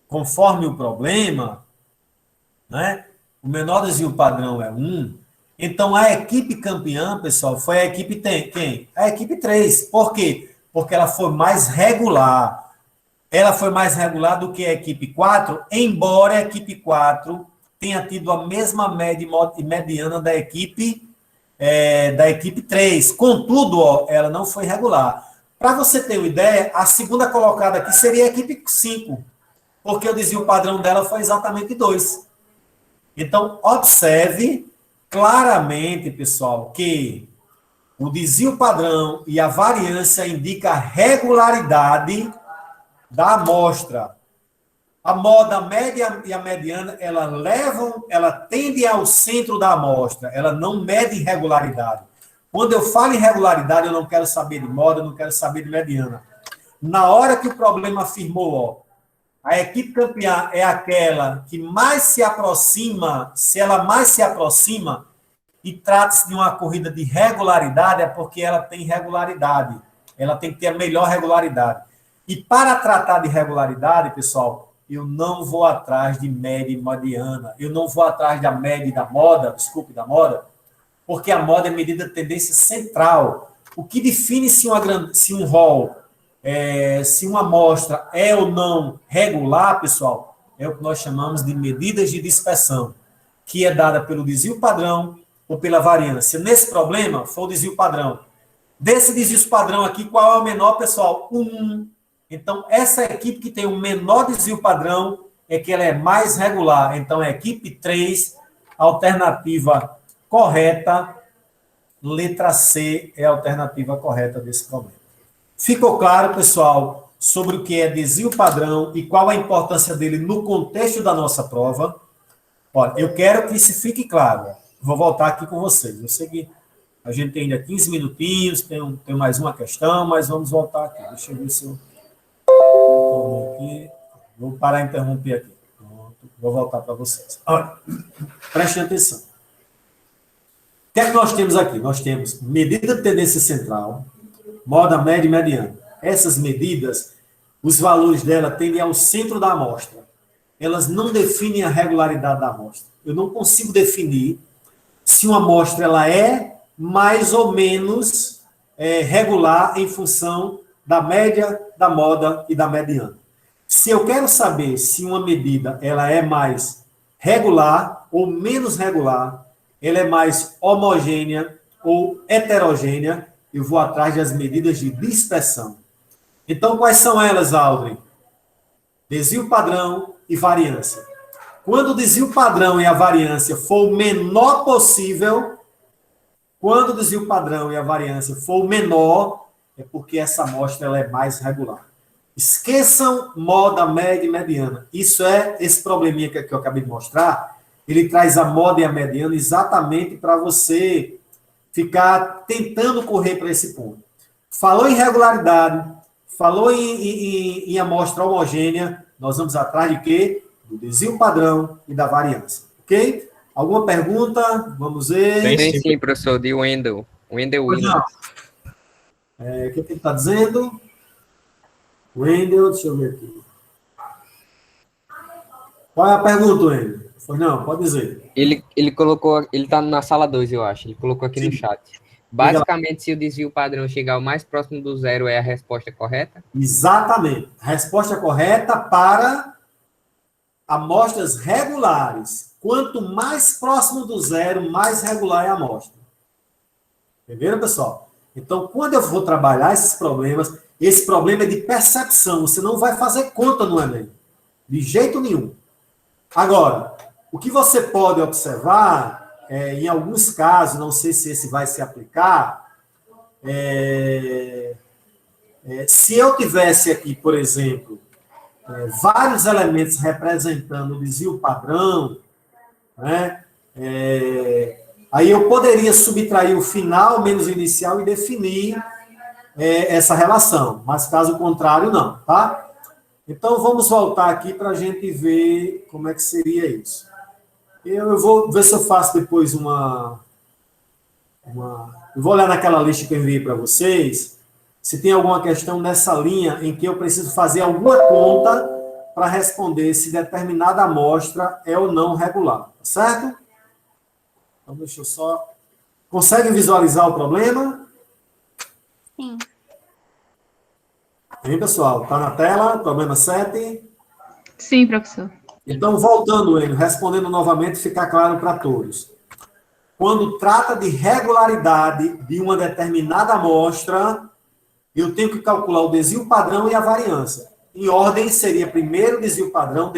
conforme o problema, né? O menor desvio padrão é 1, então a equipe campeã, pessoal, foi a equipe quem? A equipe 3. Por quê? Porque ela foi mais regular. Ela foi mais regular do que a equipe 4, embora a equipe 4 tenha tido a mesma média e mediana da equipe 3. Contudo, ó, ela não foi regular. Para você ter uma ideia, a segunda colocada aqui seria a equipe 5, porque o desvio padrão dela foi exatamente 2. Então, observe claramente, pessoal, que o desvio padrão e a variância indicam a regularidade da amostra. A moda, a média e a mediana, ela tende ao centro da amostra, ela não mede irregularidade. Quando eu falo em regularidade, eu não quero saber de moda, eu não quero saber de mediana. Na hora que o problema afirmou, ó, a equipe campeã é aquela que mais se aproxima, se ela mais se aproxima, e trata-se de uma corrida de regularidade, é porque ela tem regularidade. Ela tem que ter a melhor regularidade. E para tratar de regularidade, pessoal, eu não vou atrás de média e mediana. Eu não vou atrás da média e da moda, porque a moda é medida de tendência central. O que define se um rol, se uma amostra é ou não regular, pessoal, é o que nós chamamos de medidas de dispersão, que é dada pelo desvio padrão ou pela variância. Nesse problema, foi o desvio padrão. Desse desvio padrão aqui, qual é o menor, pessoal? 1. Então, essa equipe que tem o menor desvio padrão é que ela é mais regular. Então, é a equipe 3, alternativa correta, letra C é a alternativa correta desse problema. Ficou claro, pessoal, sobre o que é desvio padrão e qual a importância dele no contexto da nossa prova? Olha, eu quero que isso fique claro. Vou voltar aqui com vocês. Eu sei que A gente tem ainda 15 minutinhos, tem mais uma questão, mas vamos voltar aqui. Deixa eu ver se eu... Aqui. Vou parar de interromper aqui. Pronto. Vou voltar para vocês. Olha, prestem atenção. O que é que nós temos aqui? Nós temos medida de tendência central, moda média e mediana. Essas medidas, os valores dela tendem ao centro da amostra. Elas não definem a regularidade da amostra. Eu não consigo definir se uma amostra ela é mais ou menos regular em função da média, da moda e da mediana. Se eu quero saber se uma medida ela é mais regular ou menos regular, ela é mais homogênea ou heterogênea, eu vou atrás das medidas de dispersão. Então, quais são elas, Aldrin? Desvio padrão e variância. Quando o desvio padrão e a variância for o menor possível, quando o desvio padrão e a variância for o menor, é porque essa amostra ela é mais regular. Esqueçam moda, média e mediana. Isso é esse probleminha que eu acabei de mostrar. Ele traz a moda e a mediana exatamente para você ficar tentando correr para esse ponto. Falou em regularidade, falou em amostra homogênea, nós vamos atrás de quê? Do desvio padrão e da variância. Ok? Alguma pergunta? Vamos ver. Tem sim, professor, de Wendell. Wendell Williams. O que ele está dizendo? Wendell, deixa eu ver aqui. Qual é a pergunta, Wendell? Foi não, pode dizer. Ele colocou, ele está na sala 2, eu acho. Ele colocou aqui no chat. Basicamente, se o desvio padrão chegar o mais próximo do zero, é a resposta correta? Exatamente. A resposta correta para amostras regulares. Quanto mais próximo do zero, mais regular é a amostra. Entenderam, pessoal? Então, quando eu vou trabalhar esses problemas, esse problema é de percepção. Você não vai fazer conta no Enem. De jeito nenhum. Agora, o que você pode observar, em alguns casos, não sei se esse vai se aplicar, se eu tivesse aqui, por exemplo, vários elementos representando o desvio padrão, né, aí eu poderia subtrair o final menos o inicial e definir essa relação, mas caso contrário, não, tá? Então, vamos voltar aqui para a gente ver como é que seria isso. Eu vou ver se eu faço depois eu vou olhar naquela lista que eu enviei para vocês, se tem alguma questão nessa linha em que eu preciso fazer alguma conta para responder se determinada amostra é ou não regular, tá certo? Então, deixa eu só... Consegue visualizar o problema? Sim. Bem, pessoal, está na tela, problema 7. Sim, professor. Então, voltando, Enio, respondendo novamente, ficar claro para todos. Quando trata de regularidade de uma determinada amostra, eu tenho que calcular o desvio padrão e a variância. Em ordem, seria primeiro o desvio padrão,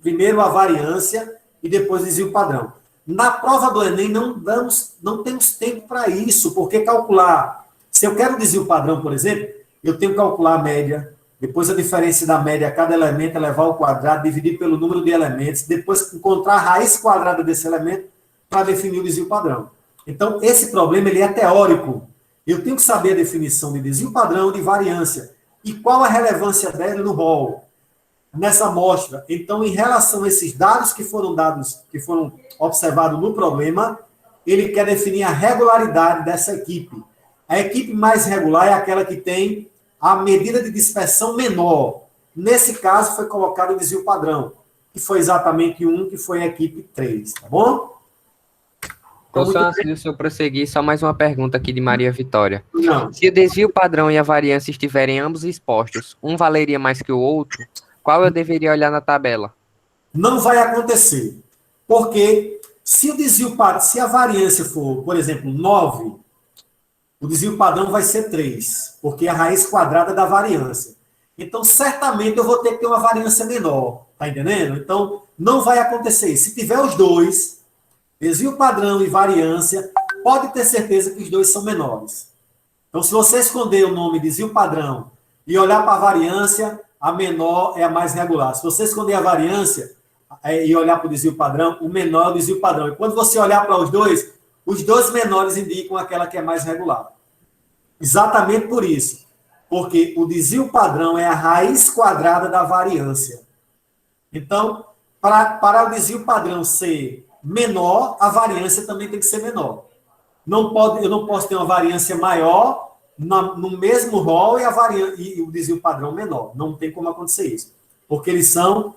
primeiro a variância e depois o desvio padrão. Na prova do Enem, não temos tempo para isso, porque calcular... Se eu quero o desvio padrão, por exemplo, eu tenho que calcular a média, depois a diferença da média a cada elemento é levar ao quadrado, dividir pelo número de elementos, depois encontrar a raiz quadrada desse elemento para definir o desvio padrão. Então, esse problema ele é teórico. Eu tenho que saber a definição de desvio padrão e de variância. E qual a relevância dela no rol, nessa amostra. Então, em relação a esses dados que foram observados no problema, ele quer definir a regularidade dessa equipe. A equipe mais regular é aquela que tem a medida de dispersão menor. Nesse caso, foi colocado o desvio padrão, que foi exatamente 1, que foi a equipe 3, tá bom? Então, só antes do senhor prosseguir, só mais uma pergunta aqui de Maria Vitória. Não. Se o desvio padrão e a variância estiverem ambos expostos, um valeria mais que o outro, qual eu deveria olhar na tabela? Não vai acontecer. Porque se a variância for, por exemplo, 9, o desvio padrão vai ser 3, porque é a raiz quadrada da variância. Então, certamente, eu vou ter que ter uma variância menor. Tá entendendo? Então, não vai acontecer. Se tiver os dois, desvio padrão e variância, pode ter certeza que os dois são menores. Então, se você esconder o nome desvio padrão e olhar para a variância, a menor é a mais regular. Se você esconder a variância e olhar para o desvio padrão, o menor é o desvio padrão. E quando você olhar para os dois, os dois menores indicam aquela que é mais regular. Exatamente por isso. Porque o desvio padrão é a raiz quadrada da variância. Então, para o desvio padrão ser menor, a variância também tem que ser menor. Eu não posso ter uma variância maior no mesmo rol e o desvio padrão menor. Não tem como acontecer isso. Porque eles são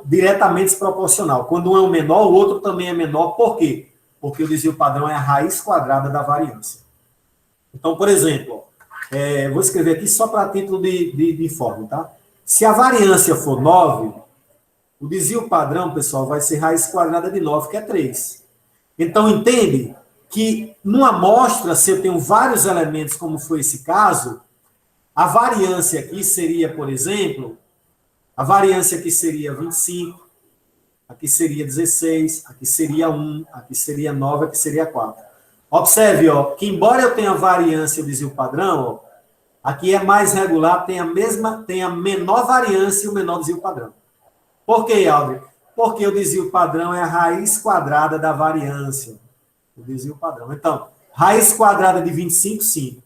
diretamente proporcional. Quando um é o menor, o outro também é menor. Por quê? Porque o desvio padrão é a raiz quadrada da variância. Então, por exemplo, vou escrever aqui só para título de forma, tá? Se a variância for 9, o desvio padrão, pessoal, vai ser raiz quadrada de 9, que é 3. Então, entende que numa amostra, se eu tenho vários elementos, como foi esse caso, a variância aqui seria, por exemplo, a variância aqui seria 25, aqui seria 16, aqui seria 1, aqui seria 9, aqui seria 4. Observe, ó, que embora eu tenha variância e o desvio padrão, ó, aqui é mais regular, tem a menor variância e o menor desvio padrão. Por quê, Aldrin? Porque o desvio padrão é a raiz quadrada da variância. O desvio padrão. Então, raiz quadrada de 25, 5.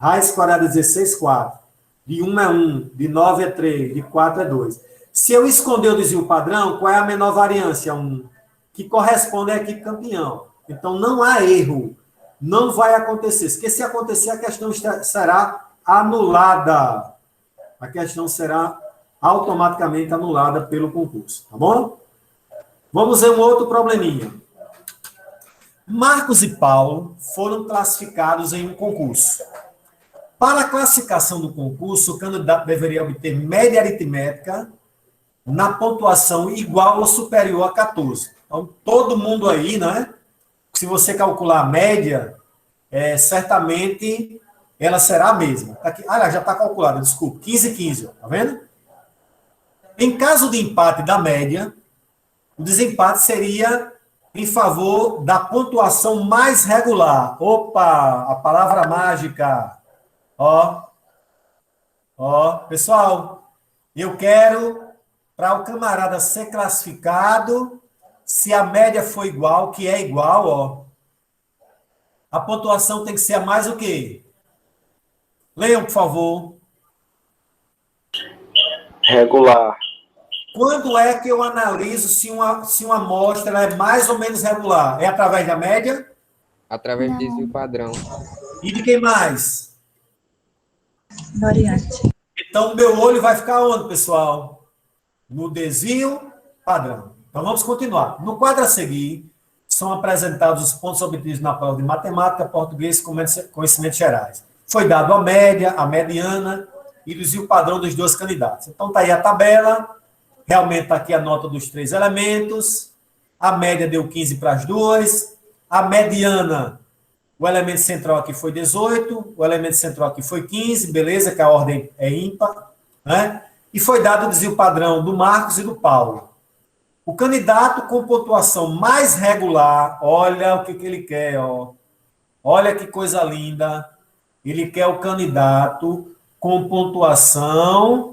Raiz quadrada de 16, 4. De 1 é 1, de 9 é 3, de 4 é 2. Se eu esconder o desvio padrão, qual é a menor variância? 1. Que corresponde à equipe campeão. Então, não há erro. Não vai acontecer. Porque se acontecer, a questão será anulada. A questão será automaticamente anulada pelo concurso. Tá bom? Vamos ver um outro probleminha. Marcos e Paulo foram classificados em um concurso. Para a classificação do concurso, o candidato deveria obter média aritmética na pontuação igual ou superior a 14. Então, todo mundo aí, né? Se você calcular a média, certamente ela será a mesma. Aqui, já está calculada, desculpa, 15 e 15, tá vendo? Em caso de empate da média, o desempate seria em favor da pontuação mais regular. Opa, a palavra mágica. Pessoal, eu quero, para o camarada ser classificado, se a média for igual, que é igual, a pontuação tem que ser a mais o quê? Leiam, por favor. Regular. Quando é que eu analiso se uma amostra é mais ou menos regular? É através da média? Através do desvio padrão. E de quem mais? Variante. Então, o meu olho vai ficar onde, pessoal? No desvio padrão. Então, vamos continuar. No quadro a seguir, são apresentados os pontos obtidos na prova de matemática, português e conhecimentos gerais. Foi dado a média, a mediana e o desvio padrão dos dois candidatos. Então, está aí a tabela. Realmente está aqui a nota dos 3 elementos. A média deu 15 para as duas. A mediana, o elemento central aqui foi 18. O elemento central aqui foi 15. Beleza, que a ordem é ímpar. Né? E foi dado o desvio padrão do Marcos e do Paulo. O candidato com pontuação mais regular, olha o que ele quer. Olha que coisa linda. Ele quer o candidato com pontuação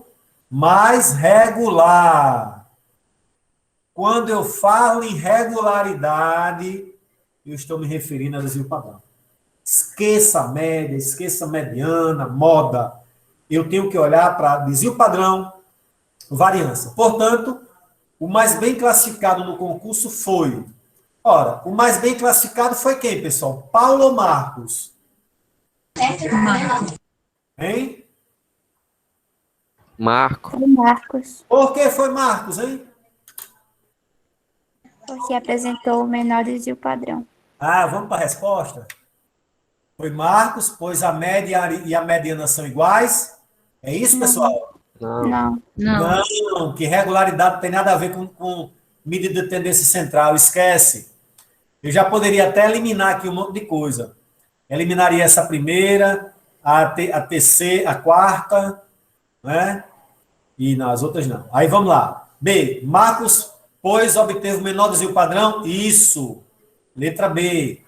mais regular. Quando eu falo em regularidade, eu estou me referindo ao desvio padrão. Esqueça a média, esqueça a mediana, moda. Eu tenho que olhar para desvio padrão, variância. Portanto, o mais bem classificado no concurso foi... o mais bem classificado foi quem, pessoal? Paulo ou Marcos? Marcos. Hein? Marcos, Por que foi Marcos, hein? porque apresentou o menor desvio padrão. Vamos para a resposta? Foi Marcos, pois a média e a mediana são iguais. É isso, pessoal? Não. Não, que regularidade não tem nada a ver com medida de tendência central. Esquece. Eu já poderia até eliminar aqui um monte de coisa. Eliminaria essa primeira, a terceira, a quarta, né? E nas outras não. Aí vamos lá. B. Marcos, pois obteve o menor desvio padrão? Isso. Letra B.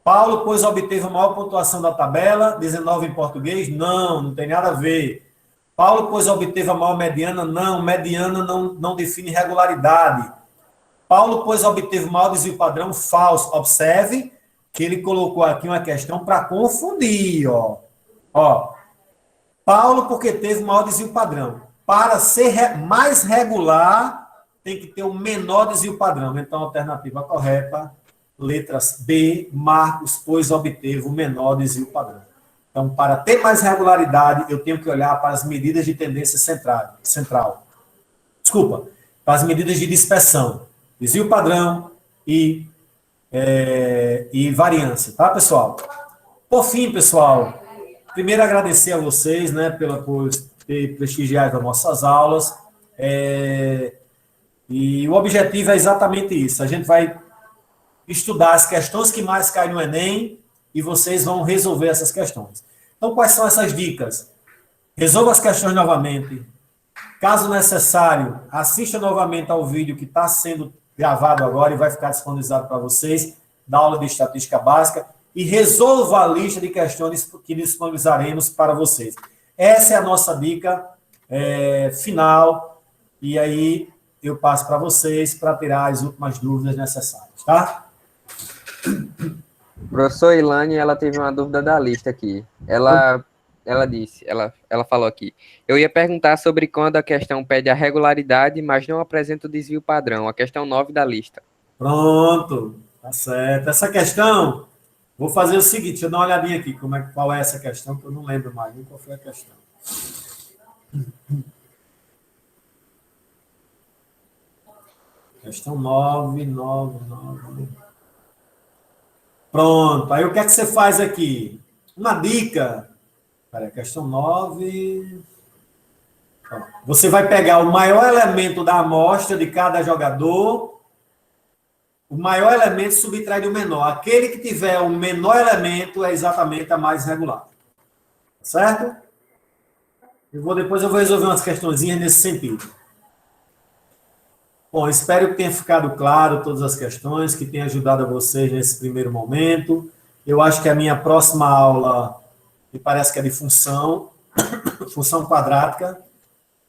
Paulo, pois obteve a maior pontuação da tabela? 19 em português? Não tem nada a ver. Paulo, pois obteve a maior mediana? Não, mediana não define regularidade. Paulo, pois obteve o maior desvio padrão, falso. Observe que ele colocou aqui uma questão para confundir, ó. Ó, Paulo, porque teve o maior desvio padrão. Para ser mais regular, tem que ter o menor desvio padrão. Então, alternativa correta, letras B, Marcos, pois obteve o menor desvio padrão. Então, para ter mais regularidade, eu tenho que olhar para as medidas de tendência central. Desculpa, para as medidas de dispersão. Desvio padrão e variância, tá, pessoal? Por fim, pessoal, primeiro agradecer a vocês, né, por ter prestigiado as nossas aulas. E o objetivo é exatamente isso. A gente vai estudar as questões que mais caem no Enem e vocês vão resolver essas questões. Então, quais são essas dicas? Resolva as questões novamente. Caso necessário, assista novamente ao vídeo que está sendo gravado agora e vai ficar disponibilizado para vocês, da aula de estatística básica, e resolva a lista de questões que disponibilizaremos para vocês. Essa é a nossa dica final, e aí eu passo para vocês para tirar as últimas dúvidas necessárias, tá? Professor Ilane, ela teve uma dúvida da lista aqui. Ela falou aqui. Eu ia perguntar sobre quando a questão pede a regularidade, mas não apresenta o desvio padrão. A questão 9 da lista. Pronto, tá certo. Essa questão, vou fazer o seguinte, deixa eu dar uma olhadinha aqui, qual é essa questão, que eu não lembro mais qual foi a questão. Questão 9. Pronto, aí o que é que você faz aqui? Uma dica. Peraí, questão 9. Você vai pegar o maior elemento da amostra de cada jogador, o maior elemento subtrai do menor. Aquele que tiver o menor elemento é exatamente a mais regular. Certo? Depois eu vou resolver umas questõezinhas nesse sentido. Bom, espero que tenha ficado claro todas as questões, que tenha ajudado a vocês nesse primeiro momento. Eu acho que a minha próxima aula, me parece que é de função quadrática,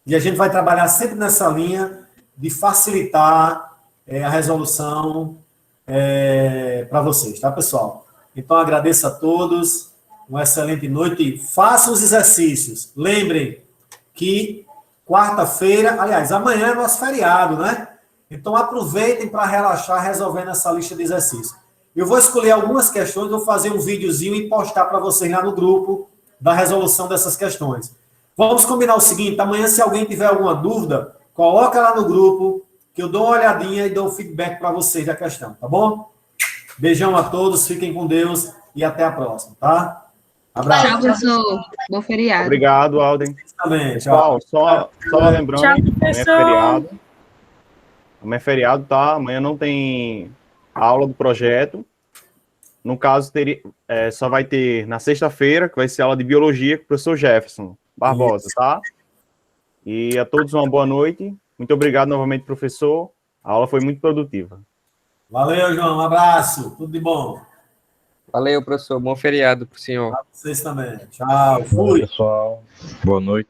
e a gente vai trabalhar sempre nessa linha de facilitar a resolução para vocês, tá, pessoal? Então, agradeço a todos, uma excelente noite. Façam os exercícios. Lembrem que quarta-feira, aliás, amanhã é nosso feriado, né? Então, aproveitem para relaxar resolvendo essa lista de exercícios. Eu vou escolher algumas questões, vou fazer um videozinho e postar para vocês lá no grupo da resolução dessas questões. Vamos combinar o seguinte, amanhã, se alguém tiver alguma dúvida, coloca lá no grupo, que eu dou uma olhadinha e dou um feedback para vocês da questão, tá bom? Beijão a todos, fiquem com Deus e até a próxima, tá? Abraço. Tchau, professor. Bom feriado. Obrigado, Alden. Também, Pessoal, só lembrando, Tchau, amanhã é professor. feriado. Amanhã é feriado, tá? Amanhã não tem aula do projeto. No caso, só vai ter na sexta-feira, que vai ser aula de biologia com o professor Jefferson Barbosa, tá? E a todos uma boa noite. Muito obrigado novamente, professor. A aula foi muito produtiva. Valeu, João. Um abraço. Tudo de bom. Valeu, professor. Bom feriado para o senhor. Pra vocês também. Tchau. Fui. Pessoal, boa noite.